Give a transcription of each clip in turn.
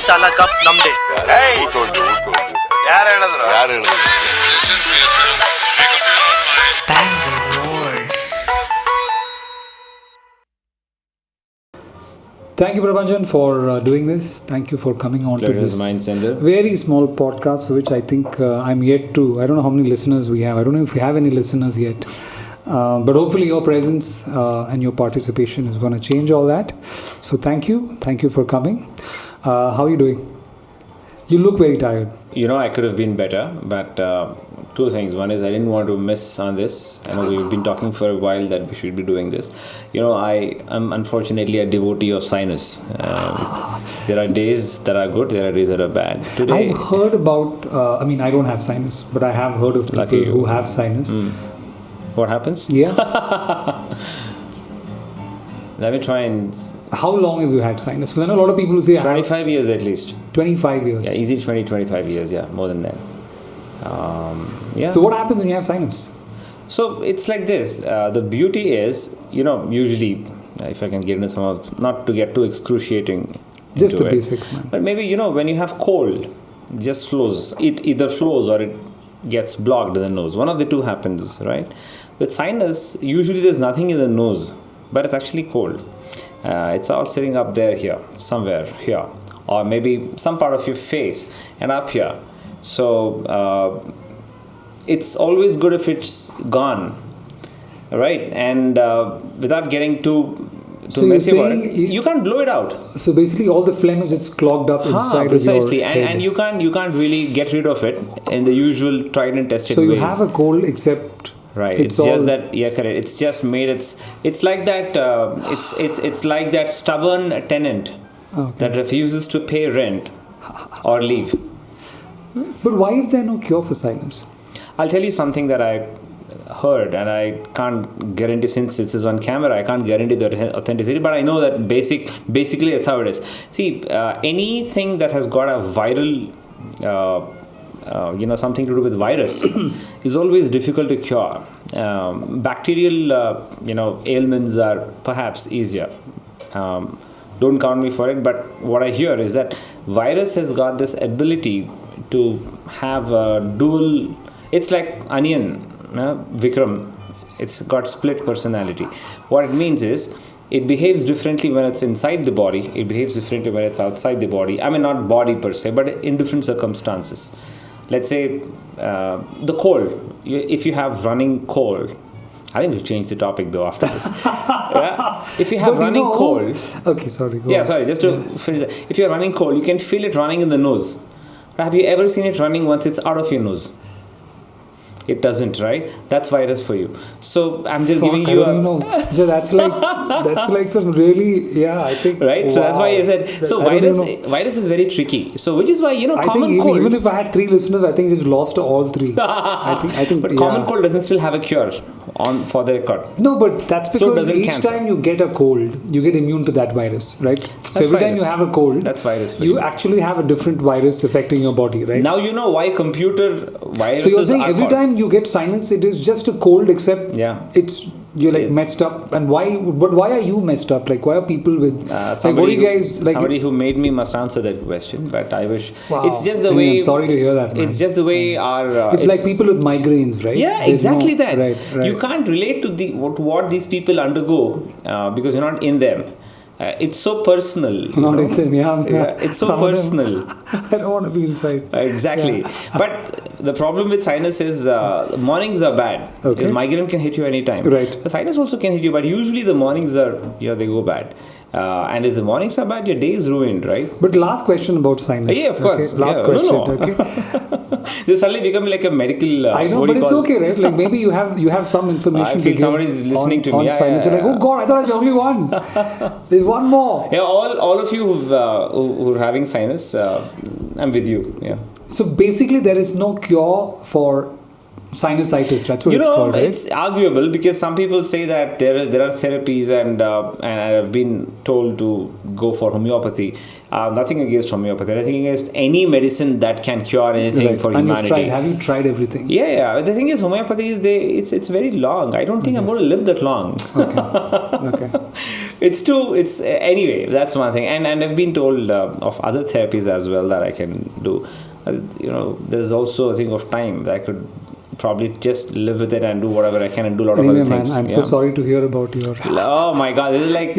ಚಾಲಕ ನಮ್ದೇ. ಯಾರು ಹೇಳಿದ್ರು? Thank you, Prabhanjan, for doing this. Thank you for coming on to this very small podcast, for which I think I'm yet to. I don't know how many listeners we have. I don't know if we have any listeners yet. But hopefully your presence and your participation is going to change all that. So thank you. Thank you for coming. How are you doing? You look very tired. I could have been better, but two things. One is I didn't want to miss on this. I know we've been talking for a while that we should be doing this. I am unfortunately a devotee of sinus. There are days that are good, there are days that are bad. Today, I've heard about, I don't have sinus, but I have heard of people who have sinus. What happens? Yeah. Let me try and... How long have you had sinus? Because I know a lot of people who say... 25 years at least. 25 years? Yeah, easy 25 years, yeah, more than that. Yeah. So what happens when you have sinus? So it's like this. The beauty is, usually, if I can get into some of... Not to get too excruciating just the it, basics, man. But maybe, when you have cold, it just flows. It either flows or it gets blocked in the nose. One of the two happens, right? With sinus, usually there's nothing in the nose, but it's actually cold. It's all sitting up there here, somewhere here, or maybe some part of your face and up here. So it's always good if it's gone, right? And without getting too messy about it, you can't blow it out. So basically all the phlegm is just clogged up inside precisely. of your head. And you can't really get rid of it in the usual tried and tested ways. So you have a cold except... Right. It's just that, yeah, correct. It's just made it's like that. It's like that stubborn tenant that refuses to pay rent or leave. But why is there no cure for sinus? I'll tell you something that I heard, and I can't guarantee, since this is on camera, I can't guarantee the authenticity. But I know that basically that's how it is. See, anything that has got a viral. Something to do with virus is always difficult to cure. Bacterial, ailments are perhaps easier. Don't count me for it, but what I hear is that virus has got this ability to have a dual... It's like onion, Vikram. It's got split personality. What it means is, it behaves differently when it's inside the body. It behaves differently when it's outside the body. I mean, not body per se, but in different circumstances. Let's say the cold. If you have running cold, I think we've changed the topic though after this. Yeah? If you have running cold. Okay, sorry. Just to finish that. If you're running cold, you can feel it running in the nose. Have you ever seen it running once it's out of your nose? It doesn't, right? That's virus for you. So I'm just giving you So that's like some really, I think. Right. Wow. So that's why I said. So virus is very tricky. So which is why common cold. Even if I had 3 listeners, I think it's lost to all 3. I think. But common cold doesn't still have a cure for the record. No, but that's because each time you get a cold, you get immune to that virus, right? So every time you have a cold, that's virus. You actually have a different virus affecting your body, right? Now you know why computer viruses. So you're saying every time you get sinus, it is just a cold, except you're like messed up. And why? But why are you messed up? Like, why are people with? Somebody who made me must answer that question. But I wish it's just the way. I'm sorry to hear that. Man. It's just the way our. It's like people with migraines, right? Yeah, exactly that. Right. You can't relate to what these people undergo because you're not in them. It's so personal. Not in them, it's so personal. I don't want to be inside. Exactly. Yeah. But the problem with sinus is mornings are bad. Okay. Because migraine can hit you anytime. Right. The sinus also can hit you, but usually the mornings are, they go bad. And if the mornings are bad, your day is ruined, right? But last question about sinus. Yeah, of course. Okay? Last question. No. Okay. This suddenly becoming like a medical. I know, but it's okay, right? Like maybe you have some information. I feel somebody is listening to me. Sinus. They're like, oh God, I thought I was the only one. There's one more. Yeah, all of you who are having sinus, I'm with you. Yeah. So basically, there is no cure for sinusitis. That's what it's called, right? It's arguable because some people say that there are therapies and I've been told to go for homeopathy. Nothing against homeopathy. Nothing against any medicine that can cure anything for humanity. Have you tried everything? Yeah. The thing is, homeopathy is it's very long. I don't think I'm going to live that long. Okay. Anyway, that's one thing. And I've been told of other therapies as well that I can do. There's also a thing of time that I could probably just live with it and do whatever I can and do a lot of other things. I'm so sorry to hear about your... Oh my God, this is like...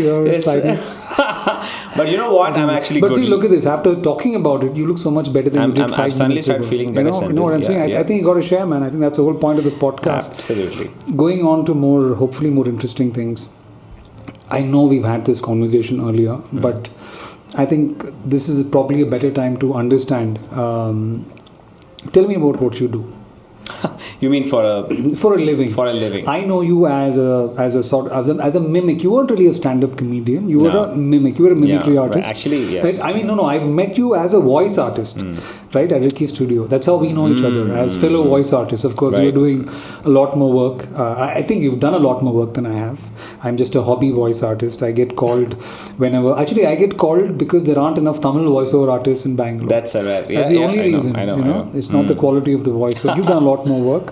But you know what? I'm actually good. But see, look at this. After talking about it, you look so much better than you did 5 minutes ago. I've suddenly started feeling better. You know what I'm saying? I think you got to share, man. I think that's the whole point of the podcast. Absolutely. Going on to hopefully more interesting things. I know we've had this conversation earlier, but I think this is probably a better time to understand. Tell me about what you do. You mean for a living? For a living. I know you as a mimic. You weren't really a stand-up comedian. You were a mimic. You were a mimicry artist. Right. Actually, yes. Right? I mean, no. I've met you as a voice artist, right, at Ricky Studio. That's how we know each other, as fellow voice artists. Of course, you're doing a lot more work. I think you've done a lot more work than I have. I'm just a hobby voice artist. I get called whenever. Actually, I get called because there aren't enough Tamil voiceover artists in Bangalore. That's right. That's the only reason. I know. It's not the quality of the voice, but you've done a lot more work.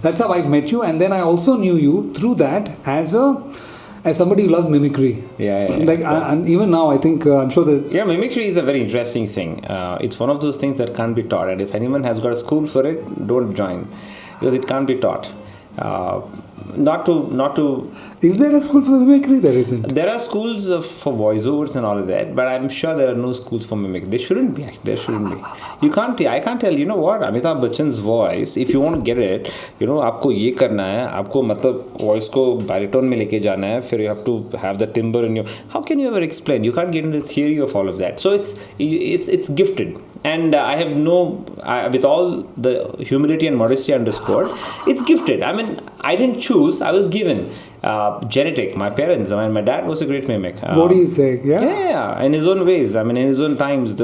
That's how I've met you, and then I also knew you through that as somebody who loves mimicry. And even now, I think I'm sure that mimicry is a very interesting thing. It's one of those things that can't be taught, and if anyone has got a school for it, don't join, because it can't be taught. Not to. Is there a school for mimicry? There isn't. There are schools for voiceovers and all of that, but I'm sure there are no schools for mimicry. There shouldn't be. I can't tell. You know what? Amitabh Bachchan's voice. If you want to get it, आपको ये करना है. आपको मतलब voice को baritone में लेके जाना है. फिर you have to have the timbre in your. How can you ever explain? You can't get into the theory of all of that. So it's gifted. And I have with all the humility and modesty underscored, it's gifted. I mean, I didn't choose, I was given. Genetic, my parents, my dad was a great mimic. What do you say? Yeah, in his own ways. I mean, in his own times,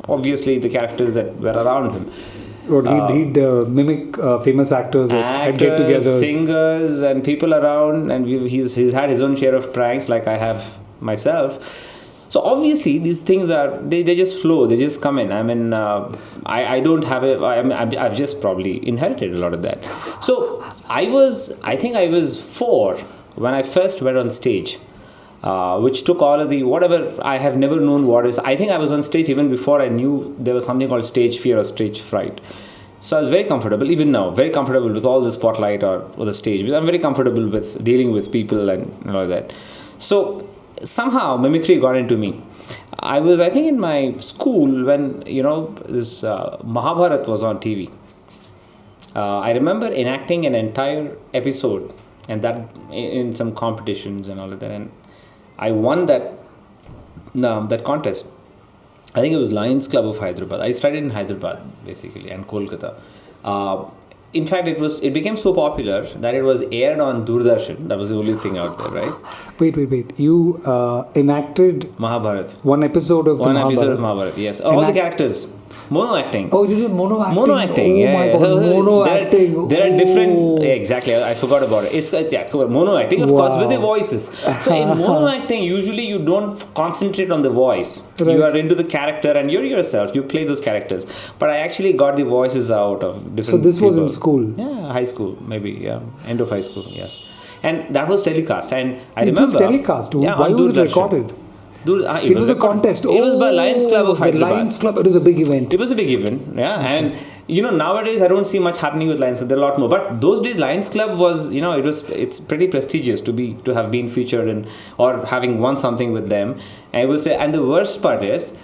obviously the characters that were around him. He'd mimic famous actors at get-togethers. Singers, and people around, and he's had his own share of pranks like I have myself. So obviously these things they just flow, they just come in. I mean, I don't have I've just probably inherited a lot of that. So I think I was 4 when I first went on stage, which took all of the whatever I have never known what is. I think I was on stage even before I knew there was something called stage fear or stage fright. So I was very comfortable, even now, very comfortable with all the spotlight or the stage. I'm very comfortable with dealing with people and all that. So somehow mimicry got into me. I think in my school when this Mahabharat was on TV. I remember enacting an entire episode, and that in some competitions and all of that, and I won that contest. I think it was Lions Club of Hyderabad. I studied in Hyderabad basically and Kolkata. In fact, it became so popular that it was aired on Doordarshan. That was the only thing out there, right? Wait. You enacted Mahabharat. One episode of Mahabharat, yes. All the characters. Mono acting. Oh, you did mono acting? Mono acting, oh my God, mono acting. There are different... exactly, I forgot about it. It's mono acting, of course, with the voices. So in mono acting, usually you don't concentrate on the voice. Right. You are into the character and you're yourself. You play those characters. But I actually got the voices out of different So this people. Was in school? Yeah, high school, maybe, yeah. End of high school, yes. And that was telecast. And I remember... It was telecast? Yeah, why was it recorded? It was a contest. It was by Lions Club of Hyderabad. The Lions Club, it was a big event. It was a big event, yeah. Okay. And, nowadays I don't see much happening with Lions Club. There are a lot more. But those days, Lions Club was, it's pretty prestigious to have been featured in or having won something with them. And the worst part is,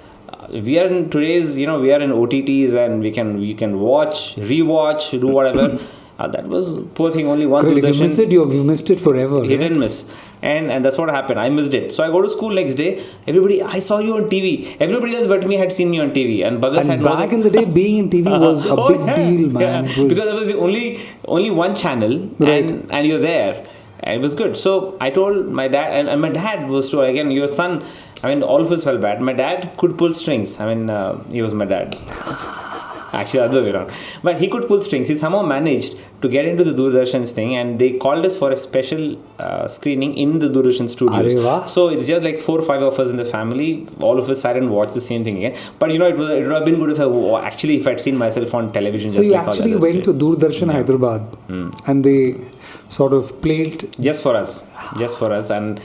we are in today's, we are in OTTs and we can watch, rewatch, do whatever. That was poor thing. Only one. If you miss it, you missed it forever. Hit and miss. And that's what happened. I missed it. So I go to school next day. Everybody, I saw you on TV. Everybody else but me had seen you on TV. And Bhagat had back in the day, being in TV was a big deal, man. Yeah. Because there was only one channel, right. and you're there. And it was good. So I told my dad, and my dad was told, again, your son, all of us felt bad. My dad could pull strings. He was my dad. Actually, other way around. But he could pull strings. He somehow managed to get into the Doordarshan's thing, and they called us for a special screening in the Doordarshan studios. So it's just like 4 or 5 of us in the family. All of us sat and watched the same thing again. But you know, it would have been good if I'd seen myself on television. So just you like actually went to Doordarshan Hyderabad, and they sort of played just for us, and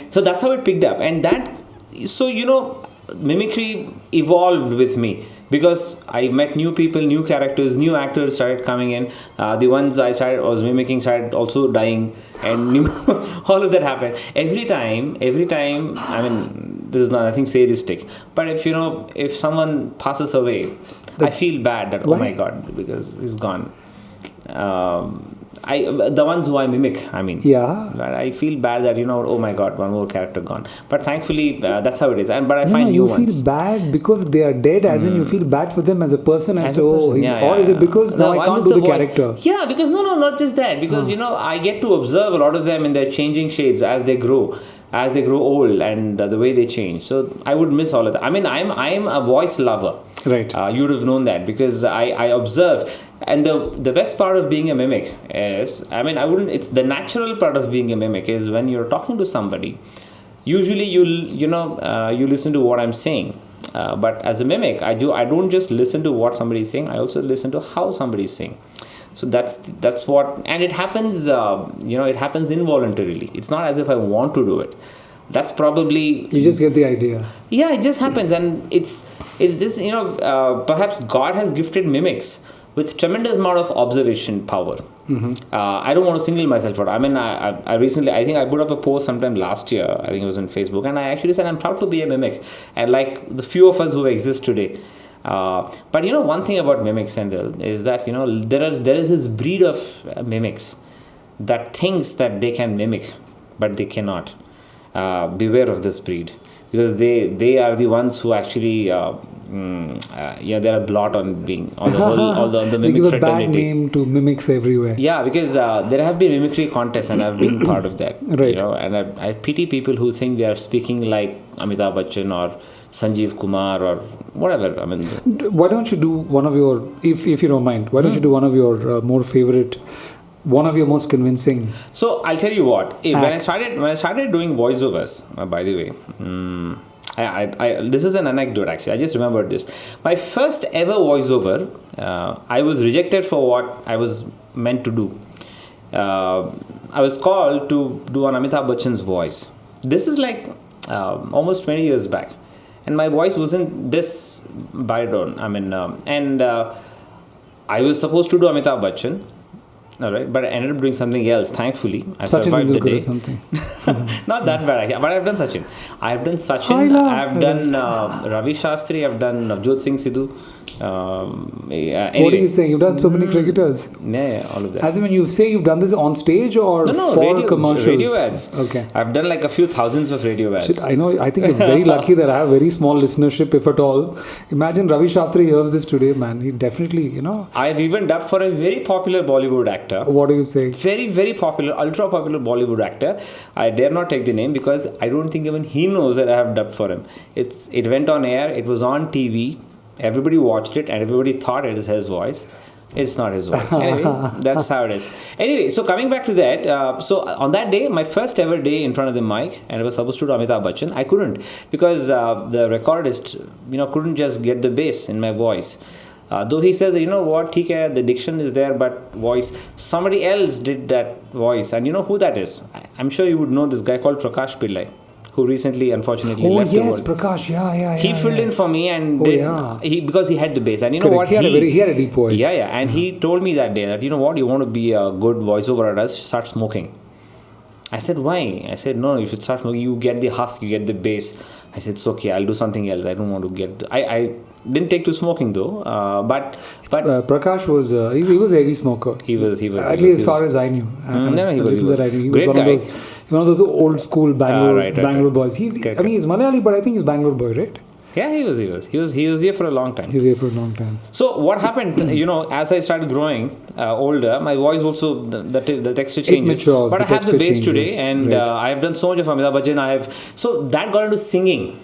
so that's how it picked up, and that. So you know, mimicry evolved with me. Because I met new people, new characters, new actors started coming in. The ones I was mimicking started also dying, and all of that happened. Every time, I mean, this is not nothing sadistic, but if someone passes away, I feel bad that, oh my God, because he's gone. The ones who I mimic, I mean, I feel bad that oh my God, one more character gone. But thankfully, that's how it is. But I find new ones. You feel bad because they are dead, as in you feel bad for them as a person, or is it because now I can't do the character? Yeah, because no, not just that. Because I get to observe a lot of them in their changing shades as they grow. As they grow old and the way they change. So I would miss all of that. I mean, I'm a voice lover. Right. You would have known that because I observe. And the best part of being a mimic is, it's the natural part of being a mimic is when you're talking to somebody, usually you listen to what I'm saying. But as a mimic, I don't just listen to what somebody is saying. I also listen to how somebody is saying. So that's what, and it happens, it happens involuntarily. It's not as if I want to do it. That's probably... You just get the idea. Yeah, it just happens. And it's just, perhaps God has gifted mimics with tremendous amount of observation power. I don't want to single myself out. I mean, I recently, I think I put up a post sometime last year, I think it was on Facebook, and I actually said I'm proud to be a mimic. And like the few of us who exist today. But one thing about mimics, Sendil, is that there is this breed of mimics that thinks that they can mimic, but they cannot. Beware of this breed, because they are the ones who actually they're a blot on being on the whole the mimic fraternity. They give a bad name to mimics everywhere. Yeah, because there have been mimicry contests, and I've been part of that. Right. And I pity people who think they are speaking like Amitabh Bachchan or Sanjeev Kumar or whatever. I mean, why don't you do one of your, if you don't mind, why don't you do one of your more favorite, one of your most convincing? So I'll tell you what. When I started doing voiceovers, by the way, this is an anecdote actually. I just remembered this. My first ever voiceover, I was rejected for what I was meant to do. I was called to do an Amitabh Bachchan's voice. This is like almost 20 years back. And my voice wasn't this baritone. I was supposed to do Amitabh Bachchan. All right, but I ended up doing something else. Thankfully, I survived the day. Not that bad, but I've done Sachin. I've done Ravi Shastri. I've done Navjot Singh Sidhu. Anyway. What are you saying? You've done so many cricketers. Yeah, all of that. As in when you say you've done this on stage or for commercials? Radio ads. Okay. I've done like a few thousands of radio ads. Shit, I know. I think I'm very lucky that I have very small listenership, if at all. Imagine Ravi Shastri hears this today, man. He definitely, I've even dubbed for a very popular Bollywood actor. What are you saying? Very, very popular, ultra popular Bollywood actor. I dare not take the name because I don't think even he knows that I have dubbed for him. It went on air. It was on TV. Everybody watched it and everybody thought it is his voice. It's not his voice. Anyway, that's how it is. Anyway, so coming back to that, so on that day, my first ever day in front of the mic, and I was supposed to do Amitabh Bachchan, I couldn't because the recordist, couldn't just get the bass in my voice. Though he said, the diction is there, but voice, somebody else did that voice. And you know who that is? I'm sure you would know this guy called Prakash Pillai, who recently, unfortunately, left the world. Prakash, yeah. He filled in for me and because he had the bass. And you know what? He had a deep voice. Yeah. And he told me that day that, you want to be a good voiceover artist, start smoking. I said, why? I said, no, you should start smoking. You get the husk, you get the bass. I said, it's okay, I'll do something else. I don't want to get... I didn't take to smoking though, but Prakash was he was a heavy smoker. He was at least as far as I knew. He was great one of those old school Bangalore boys. He's Malayali, but I think he's Bangalore boy, right? Yeah, he was here for a long time. He was here for a long time. So what happened, as I started growing older, my voice also, the texture changes. Matures, but I have the bass today, and I have done so much of Amitabh Bachchan. So that got into singing.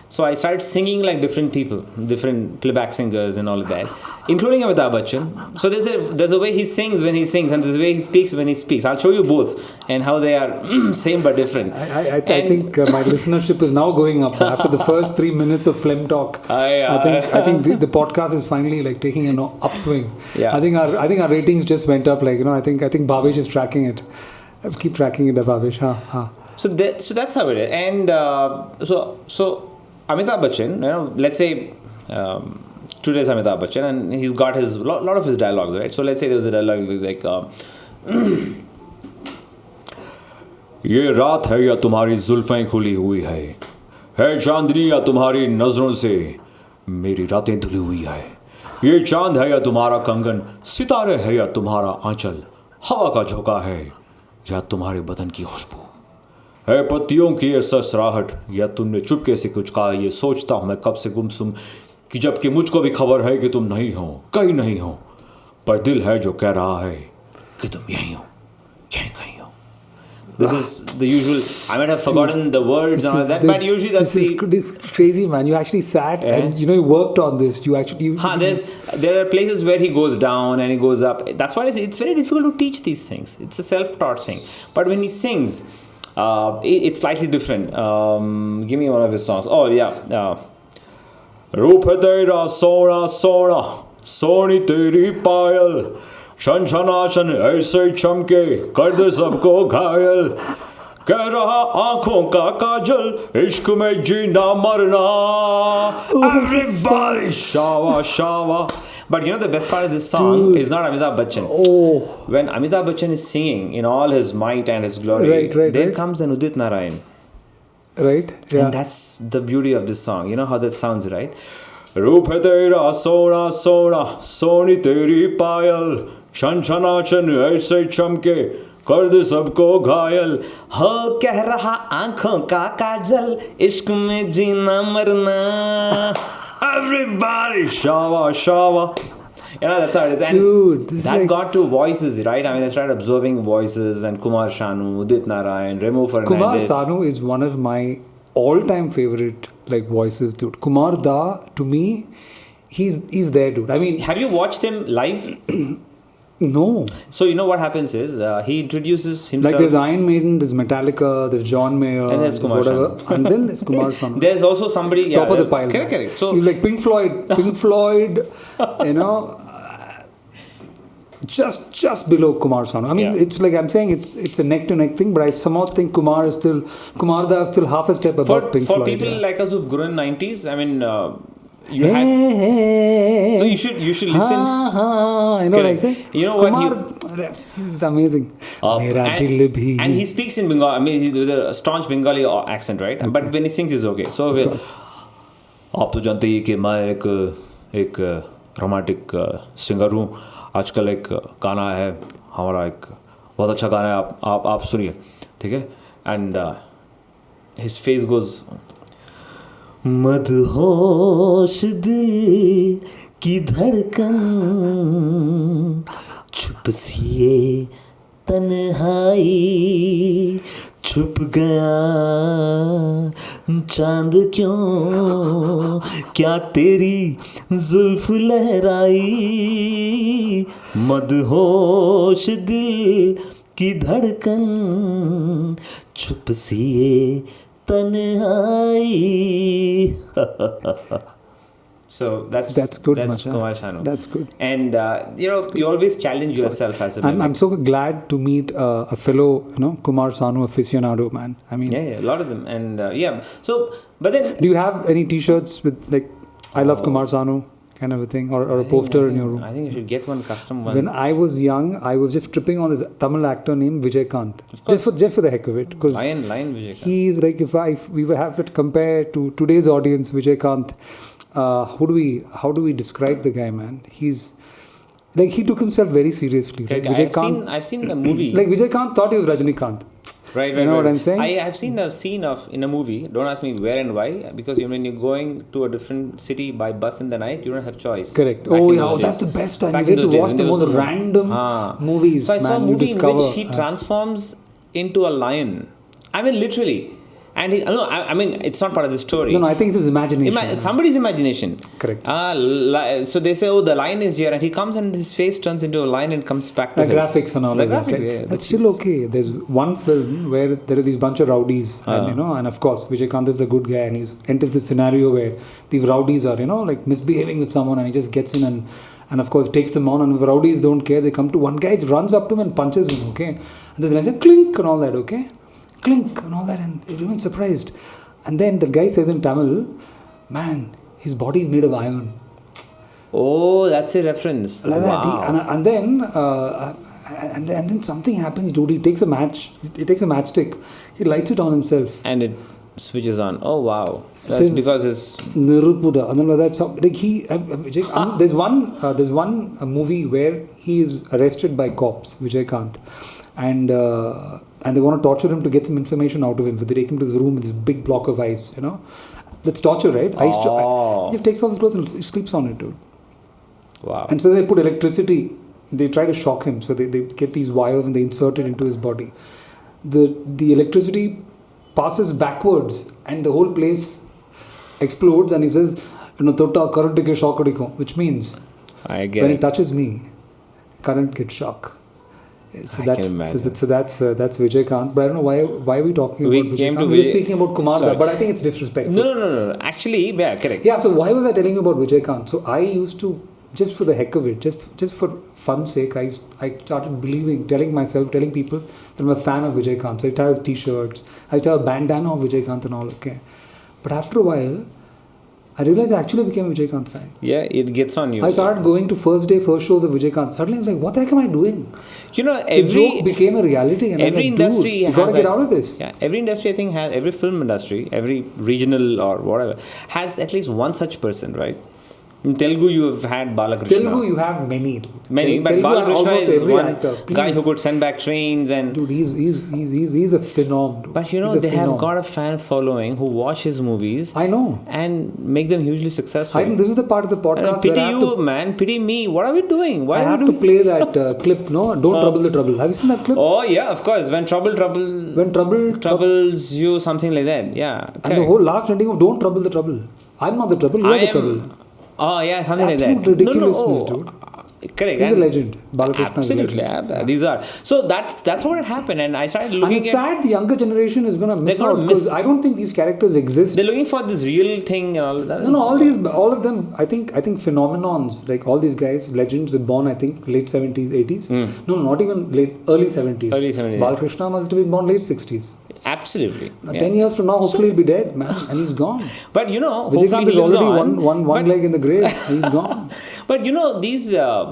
So I started singing like different people, different playback singers and all of that. including Amitabh Bachchan. So there's a way he sings when he sings, and there's a way he speaks when he speaks. I'll show you both and how they are same but different. I think my listenership is now going up after the first 3 minutes of phlegm talk. I think the podcast is finally like taking an upswing. Yeah. I think our ratings just went up. Like, I think Bhavesh is tracking it. Keep tracking it, Bhavesh. So that's how it is. And so Amitabh Bachchan, let's say today's Amitabh Bachchan, and he's got his lot of his dialogues, right? So let's say there was a dialogue like ये रात है या तुम्हारी जुल्फें खुली हुई है चांदनी या तुम्हारी नजरों से मेरी रातें धुली हुई है, ये चांद है या तुम्हारा कंगन, सितारे है या तुम्हारा आंचल, हवा का झोंका है या तुम्हारे बदन की खुशबू है, पत्तियों की ये ससराहट या तुमने चुपके से कुछ कहा, ये सोचता हूँ मैं कब से गुमसुम कि जबकि मुझको भी खबर है कि तुम नहीं हो, कहीं नहीं हो, पर दिल है जो कह रहा है कि तुम यहीं हो, यहीं कहीं हो. This is the usual. I might have forgotten the words and all that, but usually that's this crazy, man. You actually sat and you worked on this. There are places where he goes down and he goes up. That's why it's very difficult to teach these things. It's a self-taught thing. But when he sings, it's slightly different. Give me one of his songs. Oh yeah. रूप तेरा सोना सोना सोनी तेरी पायल शन छनाशन ऐसे चमके कर दे सबको घायल कह रहा आंखों का काजल इश्क में जीना मरना everybody shawa shawa. But the best part of this song is not Amitabh Bachchan. When Amitabh Bachchan is singing in all his might and his glory, then comes an Udit Narayan. Right, yeah. And that's the beauty of this song. You know how that sounds, right? रूप है तेरा सोना सोना सोनी तेरी पायल छन छना छन ऐसे चमके कर दे सबको घायल हो कह रहा आंखों का काजल इश्क में जीना मरना everybody shawa shawa. That's how it is. And dude, that got to voices, right? I mean, I started absorbing voices, and Kumar Sanu, Udit Narayan, Remo Fernandez. Kumar Sanu is one of my all-time favorite voices, dude. Kumar Da, to me, he's there, dude. I mean, have you watched him live? No. So what happens is he introduces himself. Like there's Iron Maiden, there's Metallica, there's John Mayer, and there's Kumar Sanu. And then there's Kumar Sanu. There's also somebody top of the pile. Correct. So you like Pink Floyd, just below Kumar Sanu. I mean, it's like I'm saying it's a neck to neck thing, but I somehow think Kumar Da is still half a step above Pink Floyd. For people like us who've grown in 90s, I mean. So you should listen. You know what I say? You know what? It's amazing. And he speaks in Bengali. I mean, he's with a staunch Bengali accent, right? Okay. But when he sings, he's okay. So आप तो जानते ही कि मैं एक romantic singer हूँ. आजकल एक गाना है हमारा, एक बहुत अच्छा गाना है, आप सुनिए, ठीक है? And his face goes. मदहोश दिल की धड़कन छुप सी तन्हाई छुप गया चांद क्यों क्या तेरी जुल्फ लहराई मदहोश दिल की धड़कन छुप सी तन्हाई. So that's good. That's Kumar Sanu. That's good. And you always challenge yourself as a mimic. I'm so glad to meet a fellow Kumar Sanu aficionado, man. I mean, a lot of them. And so but then do you have any t-shirts with like I love Kumar Sanu kind of a thing, or a poster in your room? I think you should get one custom one. When I was young, I was just tripping on this Tamil actor named Vijay Kant. Just for the heck of it. Because Lion Vijay Kant. He's like, if we would have to compare to today's audience, Vijay Kant, how do we describe the guy, man? He's like, he took himself very seriously. Okay, I've seen the movie. Like Vijay Kant thought he was Rajnikant. Right. You know what I'm saying? I have seen a scene in a movie. Don't ask me where and why, because when you're going to a different city by bus in the night, you don't have choice. Correct. That's the best time. You get to watch the most random movies. So I saw a movie in which he transforms into a lion. I mean, literally. And I mean, it's not part of the story. No, I think it's his imagination. Somebody's imagination. Correct. So they say, oh, the lion is here, and he comes and his face turns into a lion and comes back to the graphics and all the that. Graphics, Yeah, that's still okay. There's one film where there are these bunch of rowdies, and of course Vijay Kant is a good guy, and he's enters this scenario where these rowdies are, like misbehaving with someone, and he just gets in and of course takes them on, and the rowdies don't care. They come to one guy, runs up to him and punches him, okay? And then I say clink and all that, okay? Clink and all that, and you're even surprised. And then the guy says in Tamil, man, his body is made of iron. Oh, that's a reference. Like wow. And then something happens, dude. He takes a matchstick, he lights it on himself. And it switches on. Oh, wow. That's because it's Nirupuda. And then that's like there's one movie where he is arrested by cops, Vijay Kant, and they want to torture him to get some information out of him. So they take him to his room with this big block of ice. That's torture, right? He takes off his clothes and he sleeps on it, dude. Wow. And so they put electricity. They try to shock him. So they get these wires and they insert it into his body. The electricity passes backwards and the whole place explodes, and he says, Tota current ke shock adiko, which means when it touches me, current gets shock. So that's Vijay Kant. But I don't know why are we talking about Vijay Kant? We were speaking about Kumar Da, but I think it's disrespectful. No. Actually, yeah, correct. Yeah, so why was I telling you about Vijay Kant? So I used to, just for the heck of it, just for fun's sake, I started telling people that I'm a fan of Vijay Kant. So I started t-shirts, I started a bandana of Vijay Kant and all, okay. But after a while, I realized I actually became a Vijay Kant fan. Yeah, it gets on you. I started going to first shows of Vijay Kant. Suddenly I was like, what the heck am I doing? The joke became a reality. And every industry you got to get out of this. Yeah, every industry, I think, every film industry, every regional or whatever, has at least one such person, right? In Telugu, you have had Balakrishna. Telugu, you have many, dude. But Balakrishna is one guy who could send back trains and... Dude, he's a phenom. But they have got a fan following who watch his movies. I know. And make them hugely successful. I think this is the part of the podcast pity you, man. Pity me. What are we doing? Why I have to play that clip, no? Don't trouble the trouble. Have you seen that clip? Oh, yeah, of course. When trouble troubles you, something like that. Yeah. Okay. And the whole laugh ending of don't trouble the trouble. I'm not the trouble, you're the trouble. Oh, yeah, something like that. Ridiculousness, dude. Correct. He's a legend. Balakrishna Absolutely. is a legend. Yeah. These are. So that's what happened. And I started looking at... And it's sad the younger generation is going to miss out. Because I don't think these characters exist. They're looking for this real thing and all that. No, all of them, I think phenomenons, like all these guys, legends were born, I think, late 70s, 80s. No, not even early 70s. Early 70s. Balkrishna must have been born late 60s. Absolutely. 10 years from now, hopefully he'll be dead, man. And he's gone. But Vijay Kant is already one leg in the grave. He's gone. But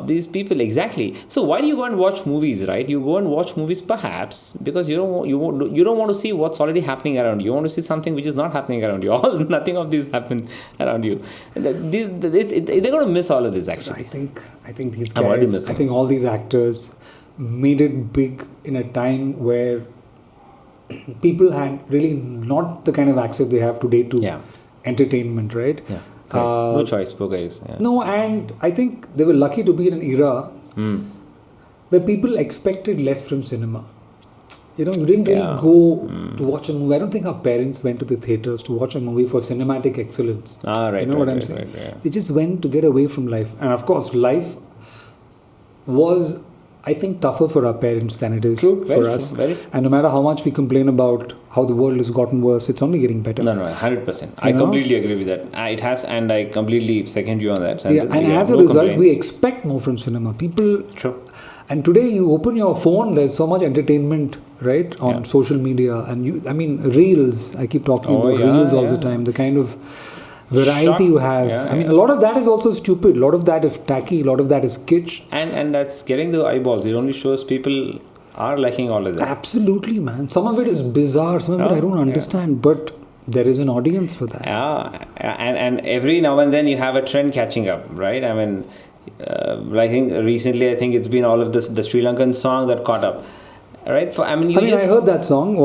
these people, exactly. So why do you go and watch movies, right? You go and watch movies perhaps because you don't want to see what's already happening around you. You want to see something which is not happening around you. Nothing of this happen around you. They're going to miss all of this, actually. I think these guys, I think all these actors made it big in a time where people had really not the kind of access they have today to entertainment, right? Yeah. No choice, poor guys. Yeah. No, and I think they were lucky to be in an era where people expected less from cinema. You didn't really go to watch a movie. I don't think our parents went to the theatres to watch a movie for cinematic excellence. Right. What I'm saying? Right, yeah. They just went to get away from life. And of course, life was, I think, tougher for our parents than it is for us. And no matter how much we complain about how the world has gotten worse, it's only getting better. No, 100%. I completely agree with that. It has, and I completely second you on that. And as a result, we expect more from cinema. People... True. And today, you open your phone, there's so much entertainment, right, on social media. And Reels, I keep talking about Reels all the time, the kind of variety you have. A lot of that is also stupid. A lot of that is tacky. A lot of that is kitsch. And that's getting the eyeballs. It only shows people are liking all of that. Absolutely, man. Some of it is bizarre. Some of it I don't understand. But there is an audience for that. Yeah. And every now and then you have a trend catching up, right? I think recently, it's been all of this, the Sri Lankan song that caught up. Right? I heard that song.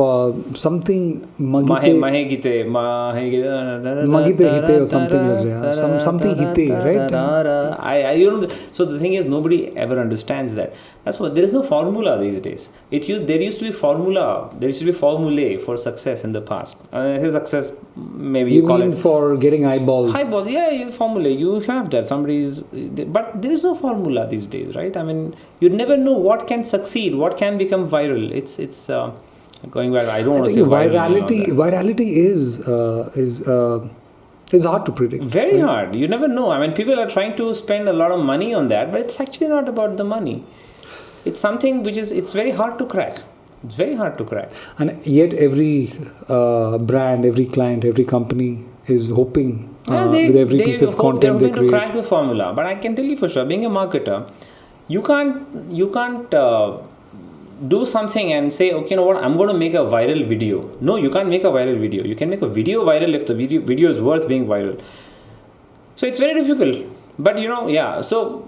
Something Mahe Gite or something like that. Something Hite, right? I don't. So the thing is, nobody ever understands that. That's what. There is no formula these days. There used to be formula. There used to be formulae for success in the past. Success, maybe you call mean it for getting eyeballs. Eyeballs, yeah, formula. You have that. But there is no formula these days, right? I mean, you never know what can succeed, what can become viral. It's going back. I don't want to say virality is hard to predict. Very hard. You never know. I mean, people are trying to spend a lot of money on that, but it's actually not about the money. It's something which it's very hard to crack. It's very hard to crack. And yet every brand, every client, every company is hoping with every piece of content they create. They're hoping to crack the formula. But I can tell you for sure, being a marketer, you can't do something and say, okay, you know what, I'm going to make a viral video. No, you can't make a viral video. You can make a video viral if the video is worth being viral. So it's very difficult. But so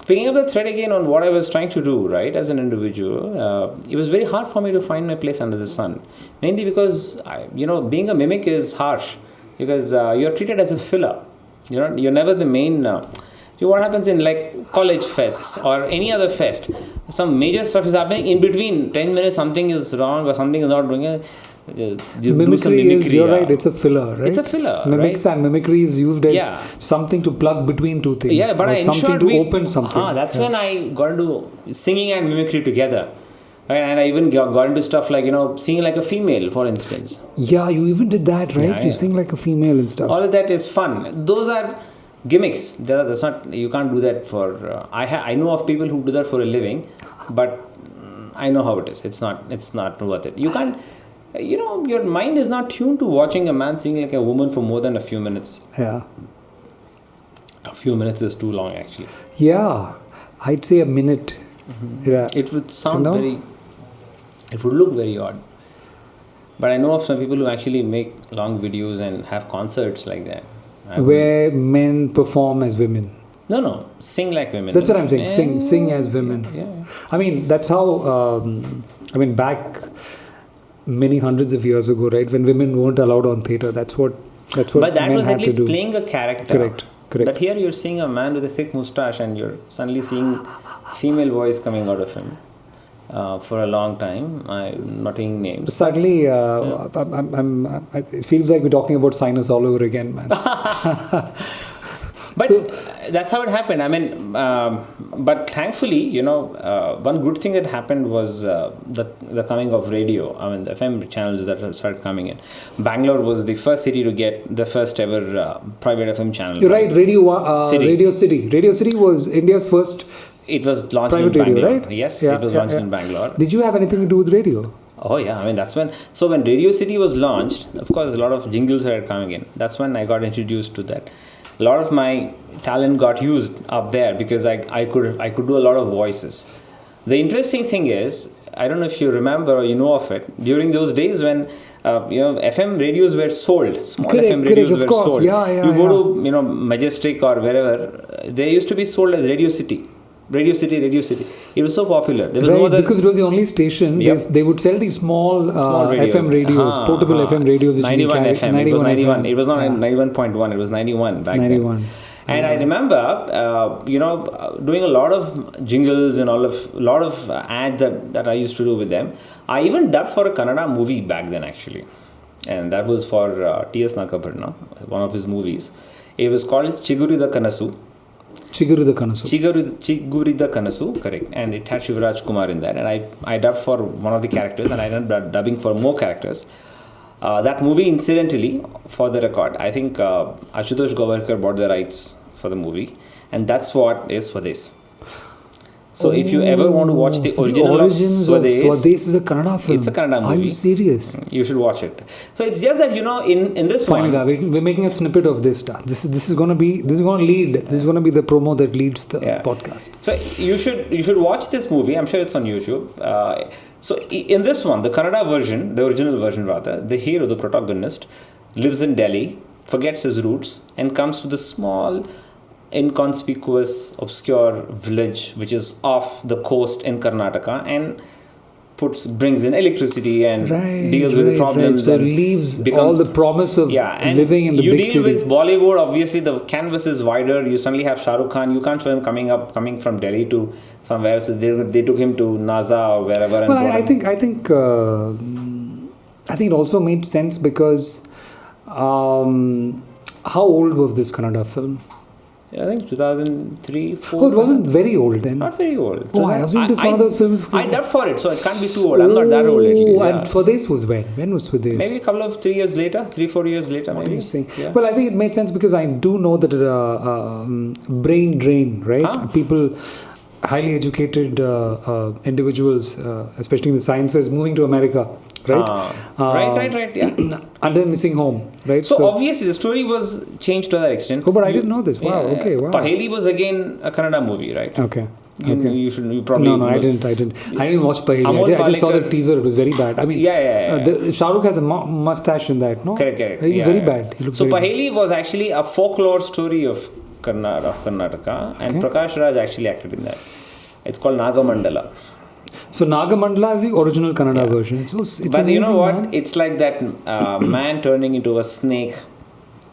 picking up the thread again on what I was trying to do, right, as an individual, it was very hard for me to find my place under the sun. Mainly because, being a mimic is harsh. Because you're treated as a filler. You're never the main... what happens in like college fests or any other fest, some major stuff is happening, in between 10 minutes something is wrong or something is not doing it. Mimicry is, you're right, it's a filler, right? It's a filler, Mimics right? And mimicry is used as something to plug between two things. Yeah, but something to open something. That's when I got into singing and mimicry together. Right? And I even got into stuff like, singing like a female, for instance. Yeah, you even did that, right? Yeah, you sing like a female and stuff. All of that is fun. Those are gimmicks. That's not. You can't do that for. I know of people who do that for a living, but I know how it is. It's not worth it. You can't. Your mind is not tuned to watching a man sing like a woman for more than a few minutes. Yeah. A few minutes is too long, actually. Yeah, I'd say a minute. Mm-hmm. Yeah. It would sound It would look very odd. But I know of some people who actually make long videos and have concerts like that. Where men perform as women. No, sing like women. That's what I'm saying. Sing as women. Yeah. I mean, that's how. Back many hundreds of years ago, right, when women weren't allowed on theatre. That's what. But that was at least playing a character. Correct. But here you're seeing a man with a thick moustache, and you're suddenly seeing female voice coming out of him. For a long time, I'm not taking names. Suddenly, it feels like we're talking about sinus all over again, man. But that's how it happened. I mean, but thankfully, one good thing that happened was the coming of radio. I mean, the FM channels that started coming in. Bangalore was the first city to get the first ever private FM channel. You're right, Radio City. Radio City was India's first. It was launched in Bangalore, radio, right? Yes, it was launched in Bangalore. Did you have anything to do with radio? Oh yeah, I mean that's when. So when Radio City was launched, of course, a lot of jingles started coming in. That's when I got introduced to that. A lot of my talent got used up there because I could do a lot of voices. The interesting thing is, I don't know if you remember or you know of it. During those days when FM radios were sold, small FM radios were sold. You go to Majestic or wherever, they used to be sold as Radio City. Radio City. It was so popular. There was no other, because it was the only station. Yep. They would sell these small radios. FM radios, portable FM radios. Which 91 FM. It was 91. It was not 91.1. It was 91 back 91. Then. And I remember, doing a lot of jingles and a lot of ads that I used to do with them. I even dubbed for a Kannada movie back then, actually. And that was for T.S. Nakaparna, one of his movies. It was called Chigurida Kanasu. Chigurida Kanasu, correct. And it had Shivaraj Kumar in that. And I dubbed for one of the characters, and I ended dubbing for more characters. That movie, incidentally, for the record, I think Ashutosh Govarkar bought the rights for the movie. And that's what is Swades. So if you ever want to watch the original of Swades is a Kannada film. It's a Kannada movie. Are you serious? You should watch it. So it's just that in this one, we're making a snippet of this stuff. This is going to lead. This is going to be the promo that leads the podcast. So you should watch this movie. I'm sure it's on YouTube. So in this one, the Kannada version, the original version rather, the hero, the protagonist, lives in Delhi, forgets his roots, and comes to the small, inconspicuous, obscure village which is off the coast in Karnataka, and brings in electricity and deals with the problems. So leaves all the promise of living in the big city. You deal with Bollywood, obviously the canvas is wider. You suddenly have Shah Rukh Khan. You can't show him coming from Delhi to somewhere. So they took him to NASA or wherever. Well, I think it also made sense because how old was this Kannada film? I think 2003, 4. Oh, it wasn't very old then. Not very old. Oh, I assumed it's one of those films. I dubbed for it, so it can't be too old. I'm not that old at least. And Swades was when? When was Swades? Maybe a couple of 3 years later, 3-4 years later. What maybe. are you saying? Yeah. Well, I think it made sense because I do know that brain drain, right? Huh? People, highly educated individuals, especially in the sciences, moving to America. Right? Right, yeah. And then missing home, right? So obviously the story was changed to that extent. Oh, but I didn't know this. Wow, okay, wow. Paheli was again a Kannada movie, right? Okay. You probably... No, I didn't watch Paheli. I just saw the teaser. It was very bad. I mean, Shah Rukh has a mustache in that, no? Correct. He's very bad. He looks so very Paheli was actually a folklore story of Karnataka, and Prakash Raj actually acted in that. It's called Nagamandala. So Nagamandala is the original Kannada version. It's but amazing, you know what? Man. It's like that man turning into a snake,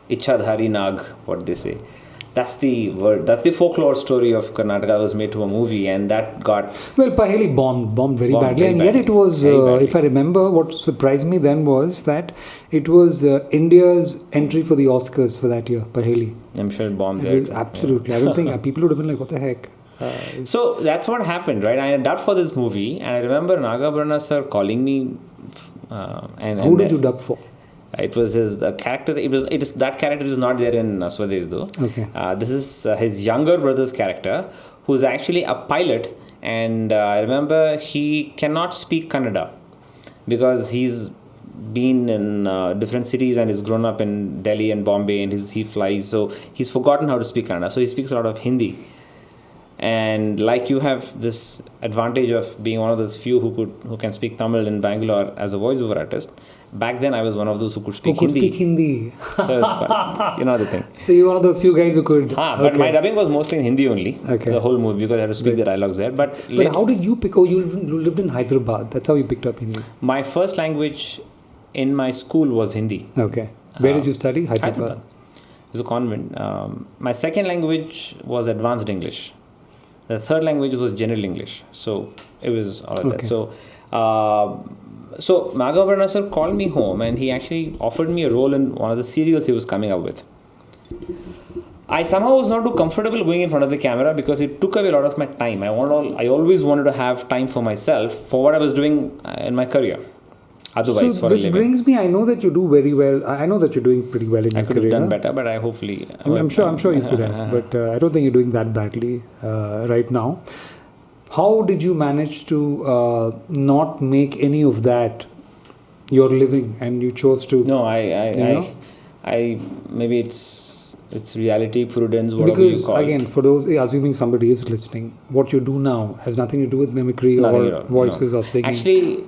Ichadhari Nag, what they say. That's the word. That's the folklore story of Karnataka that was made to a movie, and that got... Well, Paheli bombed very badly. And yet it was, if I remember, what surprised me then was that it was India's entry for the Oscars for that year, Paheli. I'm sure it bombed there. Absolutely. I don't think people would have been like, what the heck? So that's what happened, right? I dubbed for this movie, and I remember Nagabharana sir calling me. Who did you dub for? It was the character. That character is not there in Swades though. Okay. This is his younger brother's character, who's actually a pilot, and I remember he cannot speak Kannada because he's been in different cities and he's grown up in Delhi and Bombay, and he flies, so he's forgotten how to speak Kannada. So he speaks a lot of Hindi. And like you have this advantage of being one of those few who can speak Tamil in Bangalore as a voiceover artist. Back then, I was one of those who could speak Hindi. So you know the thing. So you're one of those few guys who could. But my dubbing was mostly in Hindi only. Okay. The whole movie, because I had to speak the dialogues there. But how did you pick? Oh, you lived in Hyderabad. That's how you picked up Hindi. My first language in my school was Hindi. Okay. Where did you study? Hyderabad. It was a convent. My second language was advanced English. The third language was general English. So it was all of that. So Nagabharana sir called me home, and he actually offered me a role in one of the serials he was coming up with. I somehow was not too comfortable going in front of the camera because it took away a lot of my time. I always wanted to have time for myself for what I was doing in my career. Otherwise, so, which brings me, I know that you do very well. I know that you're doing pretty well in your career. I could have done better, but I'm sure you could have. But I don't think you're doing that badly right now. How did you manage to not make any of that your living, and you chose to? No, I maybe it's reality, prudence, whatever you call it. Because again, for those assuming somebody is listening, what you do now has nothing to do with mimicry or voices or singing. Actually.